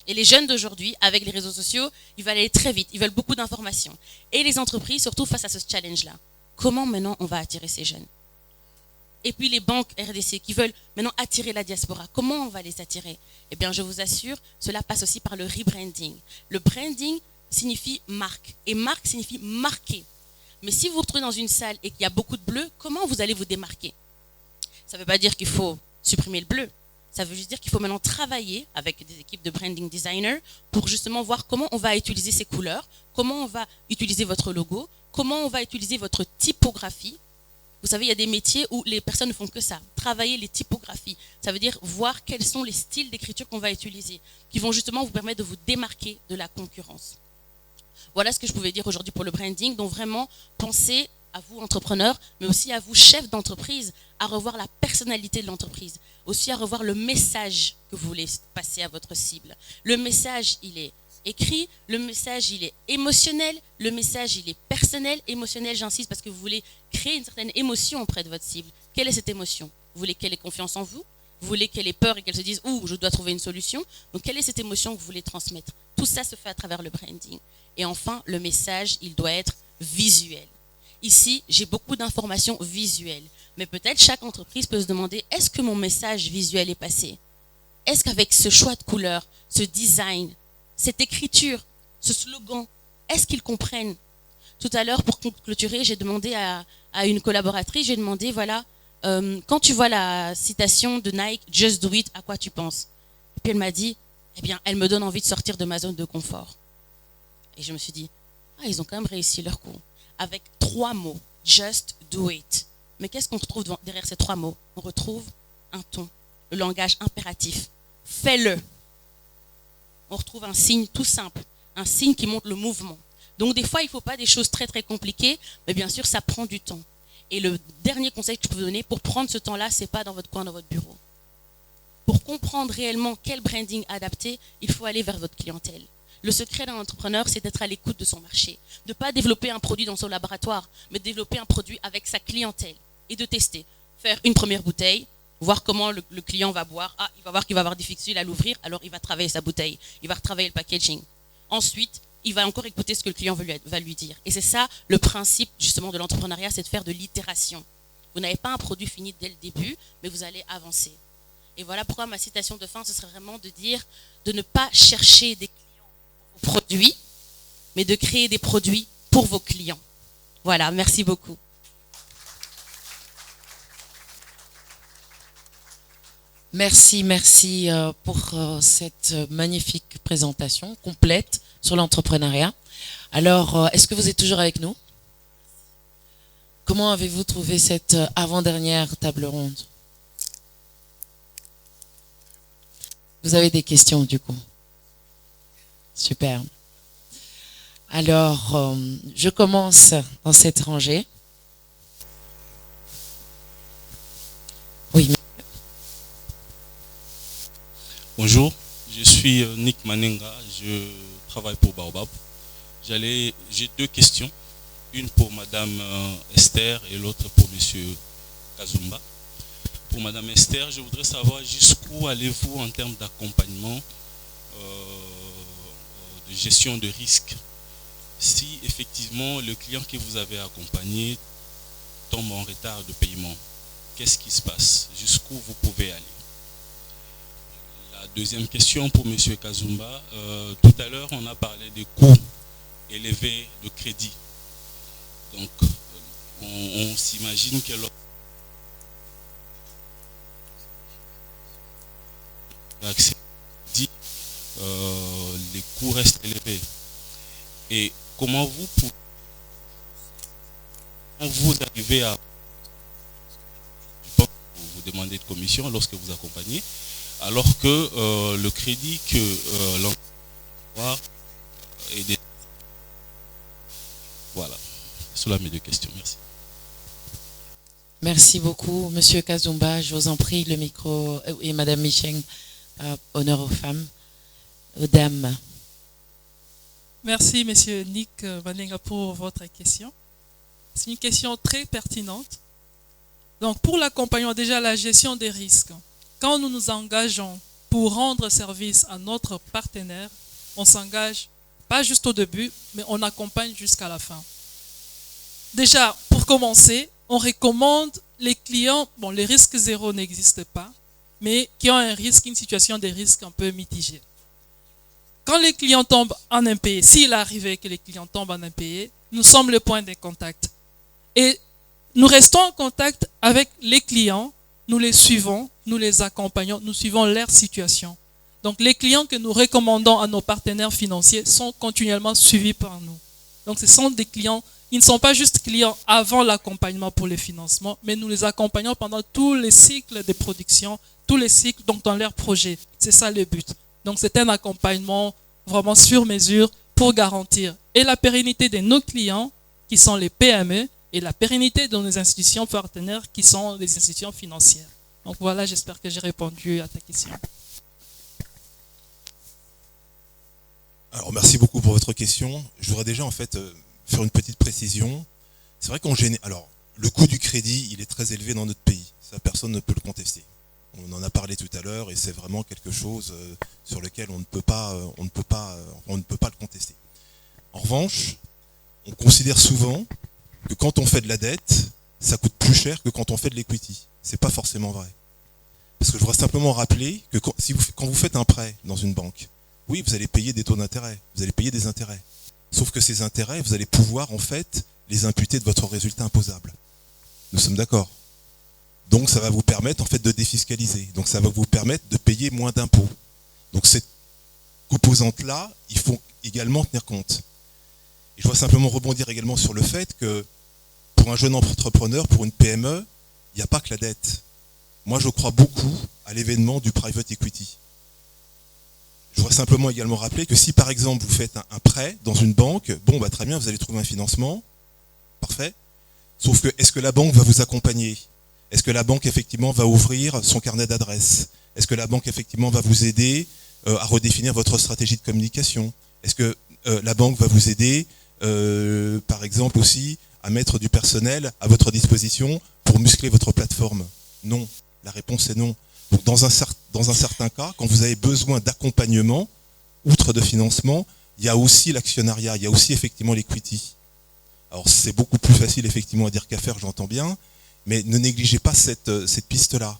Et les jeunes d'aujourd'hui, avec les réseaux sociaux, ils veulent aller très vite. Ils veulent beaucoup d'informations. Et les entreprises, surtout face à ce challenge-là. Comment maintenant on va attirer ces jeunes? Et puis les banques RDC qui veulent maintenant attirer la diaspora, comment on va les attirer? Eh bien, je vous assure, cela passe aussi par le rebranding. Le branding signifie marque, et marque signifie marquer. Mais si vous vous retrouvez dans une salle et qu'il y a beaucoup de bleu, comment vous allez vous démarquer? Ça ne veut pas dire qu'il faut supprimer le bleu. Ça veut juste dire qu'il faut maintenant travailler avec des équipes de branding designers pour justement voir comment on va utiliser ces couleurs, comment on va utiliser votre logo, comment on va utiliser votre typographie. Vous savez, il y a des métiers où les personnes ne font que ça, travailler les typographies. Ça veut dire voir quels sont les styles d'écriture qu'on va utiliser, qui vont justement vous permettre de vous démarquer de la concurrence. Voilà ce que je pouvais dire aujourd'hui pour le branding. Donc vraiment, pensez à vous, entrepreneurs, mais aussi à vous, chefs d'entreprise, à revoir la personnalité de l'entreprise, aussi à revoir le message que vous voulez passer à votre cible. Le message, il est écrit, le message, il est émotionnel, le message, il est personnel, émotionnel, j'insiste, parce que vous voulez créer une certaine émotion auprès de votre cible. Quelle est cette émotion? Vous voulez qu'elle ait confiance en vous? Vous voulez qu'elle ait peur et qu'elle se dise « Ouh, je dois trouver une solution ». Donc, quelle est cette émotion que vous voulez transmettre? Tout ça se fait à travers le branding. Et enfin, le message, il doit être visuel. Ici, j'ai beaucoup d'informations visuelles. Mais peut-être chaque entreprise peut se demander « Est-ce que mon message visuel est passé? Est-ce qu'avec ce choix de couleurs, ce design, cette écriture, ce slogan, est-ce qu'ils comprennent ?» Tout à l'heure, pour clôturer, j'ai demandé à une collaboratrice, j'ai demandé, voilà, quand tu vois la citation de Nike, « Just do it », à quoi tu penses? Et puis elle m'a dit, eh bien, elle me donne envie de sortir de ma zone de confort. Et je me suis dit, ah, ils ont quand même réussi leur coup. Avec 3 mots, « Just do it ». Mais qu'est-ce qu'on retrouve derrière ces 3 mots? On retrouve un ton, le langage impératif. Fais-le. On retrouve un signe tout simple, un signe qui montre le mouvement. Donc des fois, il ne faut pas des choses très très compliquées, mais bien sûr, ça prend du temps. Et le dernier conseil que je peux vous donner, pour prendre ce temps-là, ce n'est pas dans votre coin, dans votre bureau. Pour comprendre réellement quel branding adapter, il faut aller vers votre clientèle. Le secret d'un entrepreneur, c'est d'être à l'écoute de son marché. De ne pas développer un produit dans son laboratoire, mais de développer un produit avec sa clientèle et de tester. Faire une première bouteille, voir comment le client va boire. Ah, il va voir qu'il va avoir des difficultés à l'ouvrir, alors il va travailler sa bouteille. Il va retravailler le packaging. Ensuite, il va encore écouter ce que le client va lui dire. Et c'est ça, le principe justement de l'entrepreneuriat, c'est de faire de l'itération. Vous n'avez pas un produit fini dès le début, mais vous allez avancer. Et voilà pourquoi ma citation de fin, ce serait vraiment de dire de ne pas chercher des clients pour vos produits, mais de créer des produits pour vos clients. Voilà, merci beaucoup. Merci pour cette magnifique présentation complète sur l'entrepreneuriat. Alors, est-ce que vous êtes toujours avec nous? Comment avez-vous trouvé cette avant-dernière table ronde? Vous avez des questions du coup? Super. Alors, je commence dans cette rangée. Oui. Bonjour, je suis Nick Manenga, je travaille pour Baobab. J'ai 2 questions, une pour Madame Esther et l'autre pour Monsieur Kazumba. Pour Madame Esther, je voudrais savoir jusqu'où allez-vous en termes d'accompagnement, de gestion de risque. Si effectivement le client que vous avez accompagné tombe en retard de paiement, qu'est-ce qui se passe? Jusqu'où vous pouvez aller? La deuxième question pour M. Kazumba. Tout à l'heure, on a parlé des coûts élevés de crédit. Donc, on s'imagine que l'accès dit les coûts restent élevés. Et comment vous arrivez à vous demander de commission lorsque vous accompagnez, alors que le crédit que l'entreprise est des... Voilà, cela mes 2 questions. Merci. Merci beaucoup, Monsieur Kazumba. Je vous en prie, le micro, et Madame Micheng, honneur aux femmes, aux dames. Merci, Monsieur Nick Manenga, pour votre question. C'est une question très pertinente. Donc, pour l'accompagnement, déjà la gestion des risques. Quand nous nous engageons pour rendre service à notre partenaire, on s'engage pas juste au début, mais on accompagne jusqu'à la fin. Déjà, pour commencer, on recommande les clients, bon, les risques zéro n'existent pas, mais qui ont un risque, une situation de risque un peu mitigée. Quand les clients tombent en impayé, s'il arrivait que les clients tombent en impayé, nous sommes le point de contact. Et nous restons en contact avec les clients, nous les suivons, nous les accompagnons, nous suivons leur situation. Donc les clients que nous recommandons à nos partenaires financiers sont continuellement suivis par nous. Donc ce sont des clients, ils ne sont pas juste clients avant l'accompagnement pour les financements, mais nous les accompagnons pendant tous les cycles de production, tous les cycles donc dans leurs projets. C'est ça le but. Donc c'est un accompagnement vraiment sur mesure pour garantir et la pérennité de nos clients qui sont les PME et la pérennité de nos institutions partenaires qui sont les institutions financières. Donc voilà, j'espère que j'ai répondu à ta question. Alors merci beaucoup pour votre question. Je voudrais déjà en fait faire une petite précision. C'est vrai qu'on gêne. Alors le coût du crédit, il est très élevé dans notre pays. Ça, personne ne peut le contester. On en a parlé tout à l'heure et c'est vraiment quelque chose sur lequel on ne peut pas le contester. En revanche, on considère souvent que quand on fait de la dette, ça coûte plus cher que quand on fait de l'equity. C'est pas forcément vrai. Parce que je voudrais simplement rappeler que quand vous faites un prêt dans une banque, oui, vous allez payer des taux d'intérêt, vous allez payer des intérêts. Sauf que ces intérêts, vous allez pouvoir en fait les imputer de votre résultat imposable. Nous sommes d'accord. Donc ça va vous permettre en fait de défiscaliser. Donc ça va vous permettre de payer moins d'impôts. Donc cette composante-là, il faut également tenir compte. Et je voudrais simplement rebondir également sur le fait que pour un jeune entrepreneur, pour une PME, il n'y a pas que la dette. Moi, je crois beaucoup à l'événement du private equity. Je voudrais simplement également rappeler que si par exemple vous faites un prêt dans une banque, bon bah très bien, vous allez trouver un financement, parfait. Sauf que est-ce que la banque va vous accompagner? Est-ce que la banque effectivement va ouvrir son carnet d'adresses? Est-ce que la banque effectivement va vous aider à redéfinir votre stratégie de communication? Est-ce que la banque va vous aider par exemple aussi à mettre du personnel à votre disposition pour muscler votre plateforme? Non, la réponse est non. Donc dans un certain cas, quand vous avez besoin d'accompagnement, outre de financement, il y a aussi l'actionnariat, il y a aussi effectivement l'equity. Alors c'est beaucoup plus facile effectivement à dire qu'à faire, j'entends bien, mais ne négligez pas cette piste-là.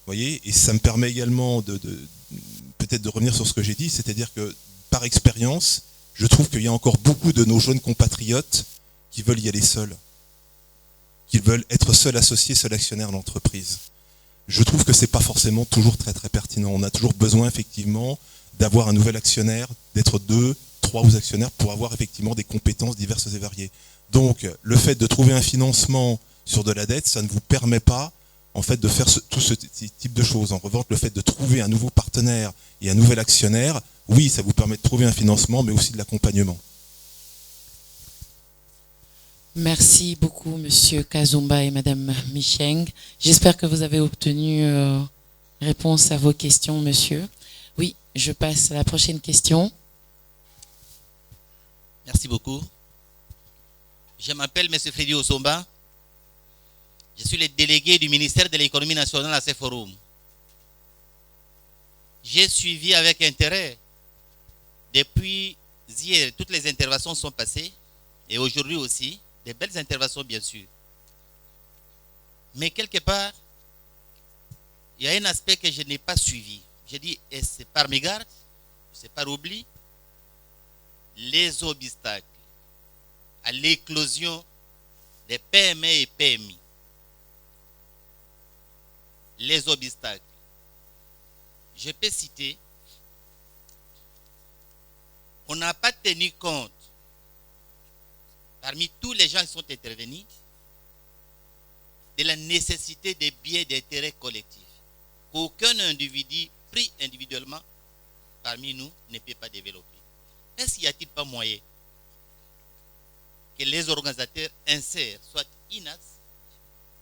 Voyez, et ça me permet également peut-être de revenir sur ce que j'ai dit, c'est-à-dire que par expérience, je trouve qu'il y a encore beaucoup de nos jeunes compatriotes qui veulent y aller seuls, qui veulent être seuls associés, seuls actionnaires de l'entreprise. Je trouve que c'est pas forcément toujours très très pertinent. On a toujours besoin effectivement d'avoir un nouvel actionnaire, d'être 2, 3 actionnaires pour avoir effectivement des compétences diverses et variées. Donc le fait de trouver un financement sur de la dette, ça ne vous permet pas en fait de faire tout ce type de choses. En revanche, le fait de trouver un nouveau partenaire et un nouvel actionnaire, oui, ça vous permet de trouver un financement, mais aussi de l'accompagnement. Merci beaucoup, Monsieur Kazumba et Madame Micheng. J'espère que vous avez obtenu réponse à vos questions, monsieur. Oui, je passe à la prochaine question. Merci beaucoup. Je m'appelle M. Freddy Osomba. Je suis le délégué du ministère de l'économie nationale à ce forum. J'ai suivi avec intérêt depuis hier, toutes les interventions sont passées et aujourd'hui aussi, des belles interventions bien sûr. Mais quelque part, il y a un aspect que je n'ai pas suivi. J'ai dit, et c'est par mégarde, c'est par oubli, les obstacles à l'éclosion des PME et PMI. Les obstacles. Je peux citer, on n'a pas tenu compte, parmi tous les gens qui sont intervenus, de la nécessité des biens d'intérêt collectif qu'aucun individu pris individuellement parmi nous ne peut pas développer. Est-ce qu'il n'y a-t-il pas moyen que les organisateurs insèrent, soit INAS,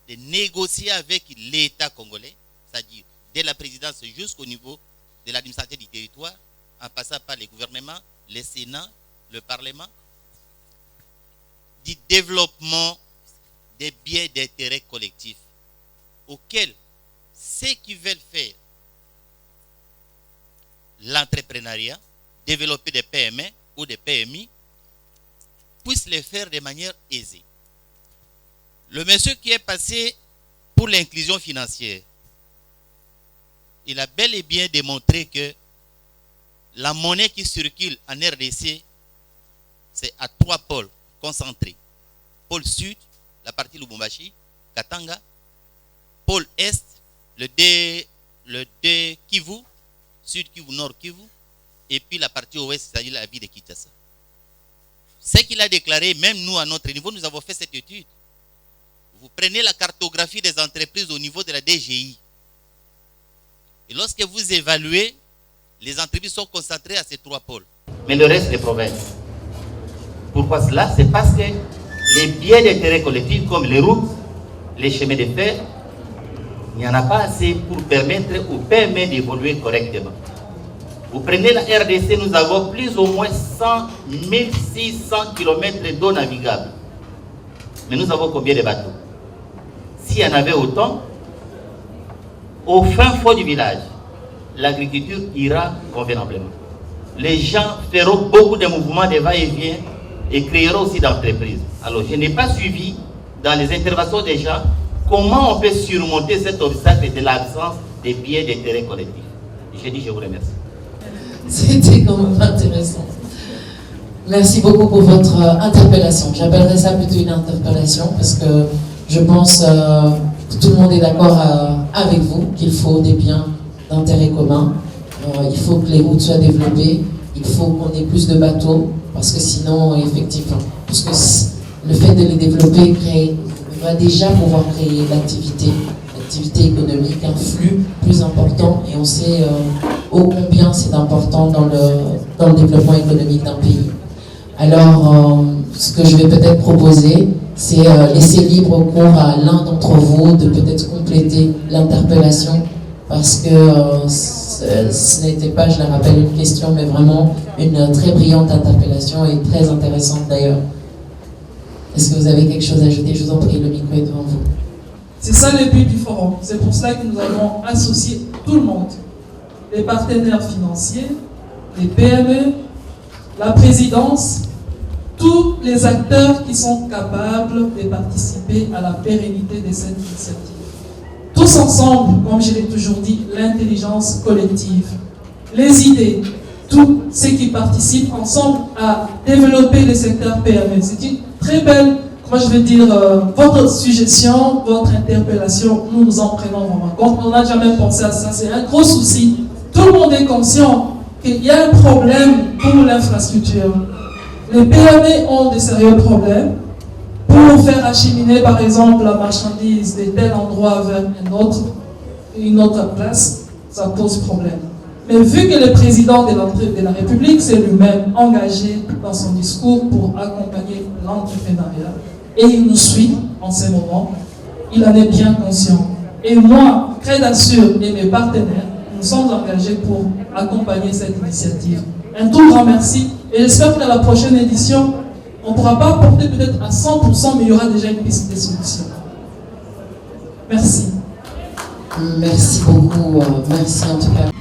de négocier avec l'État congolais, c'est-à-dire dès la présidence jusqu'au niveau de l'administration du territoire, en passant par les gouvernements, le Sénat, le Parlement, du développement des biens d'intérêt collectif auxquels ceux qui veulent faire l'entrepreneuriat, développer des PME ou des PMI, puissent le faire de manière aisée. Le monsieur qui est passé pour l'inclusion financière, il a bel et bien démontré que la monnaie qui circule en RDC, c'est à 3 pôles concentrés. Pôle sud, la partie Lubumbashi, Katanga. Pôle est, le D Kivu, sud Kivu, nord Kivu. Et puis la partie ouest, c'est-à-dire la ville de Kinshasa. Ce qu'il a déclaré, même nous à notre niveau, nous avons fait cette étude. Vous prenez la cartographie des entreprises au niveau de la DGI. Et lorsque vous évaluez, les entreprises sont concentrées à ces 3 pôles. Mais le reste des provinces. Pourquoi cela? C'est parce que les biens d'intérêt collectif comme les routes, les chemins de fer, il n'y en a pas assez pour permettre aux PME d'évoluer correctement. Vous prenez la RDC, nous avons plus ou moins 1600 km d'eau navigable. Mais nous avons combien de bateaux? S'il y en avait autant, au fin fond du village, l'agriculture ira convenablement. Les gens feront beaucoup de mouvements de va-et-vient et créeront aussi d'entreprises. Alors, je n'ai pas suivi dans les interventions des gens comment on peut surmonter cet obstacle de l'absence des biens d'intérêt collectif. Je dis, je vous remercie. C'était quand même intéressant. Merci beaucoup pour votre interpellation. J'appellerais ça plutôt une interpellation parce que je pense que tout le monde est d'accord avec vous qu'il faut des biens d'intérêt commun. Il faut que les routes soient développées. Il faut qu'on ait plus de bateaux parce que sinon, effectivement, parce que le fait de les développer va déjà pouvoir créer l'activité économique, un flux plus important et on sait ô combien c'est important dans le développement économique d'un pays. Alors, ce que je vais peut-être proposer, c'est laisser libre cours à l'un d'entre vous de peut-être compléter l'interpellation parce que ce n'était pas, je la rappelle, une question, mais vraiment une très brillante interpellation et très intéressante d'ailleurs. Est-ce que vous avez quelque chose à ajouter? Je vous en prie, le micro est devant vous. C'est ça le but du forum. C'est pour cela que nous avons associé tout le monde. Les partenaires financiers, les PME, la présidence, tous les acteurs qui sont capables de participer à la pérennité de cette initiative. Tous ensemble, comme je l'ai toujours dit, l'intelligence collective, les idées, tous ceux qui participent ensemble à développer le secteur PME. C'est une très belle, comment je vais dire, votre suggestion, votre interpellation, nous en prenons vraiment compte. On n'a jamais pensé à ça, c'est un gros souci. Tout le monde est conscient qu'il y a un problème pour l'infrastructure. Les PME ont de sérieux problèmes. pour faire acheminer par exemple la marchandise de tel endroit vers une autre place, ça pose problème. Mais vu que le président de la République s'est lui-même engagé dans son discours pour accompagner l'entrepreneuriat, et il nous suit en ce moment, il en est bien conscient. Et moi, Crédassure et mes partenaires, nous sommes engagés pour accompagner cette initiative. Un tout grand merci, et j'espère que dans la prochaine édition, on ne pourra pas porter peut-être à 100%, mais il y aura déjà une piste de solution. Merci. Merci beaucoup, merci en tout cas.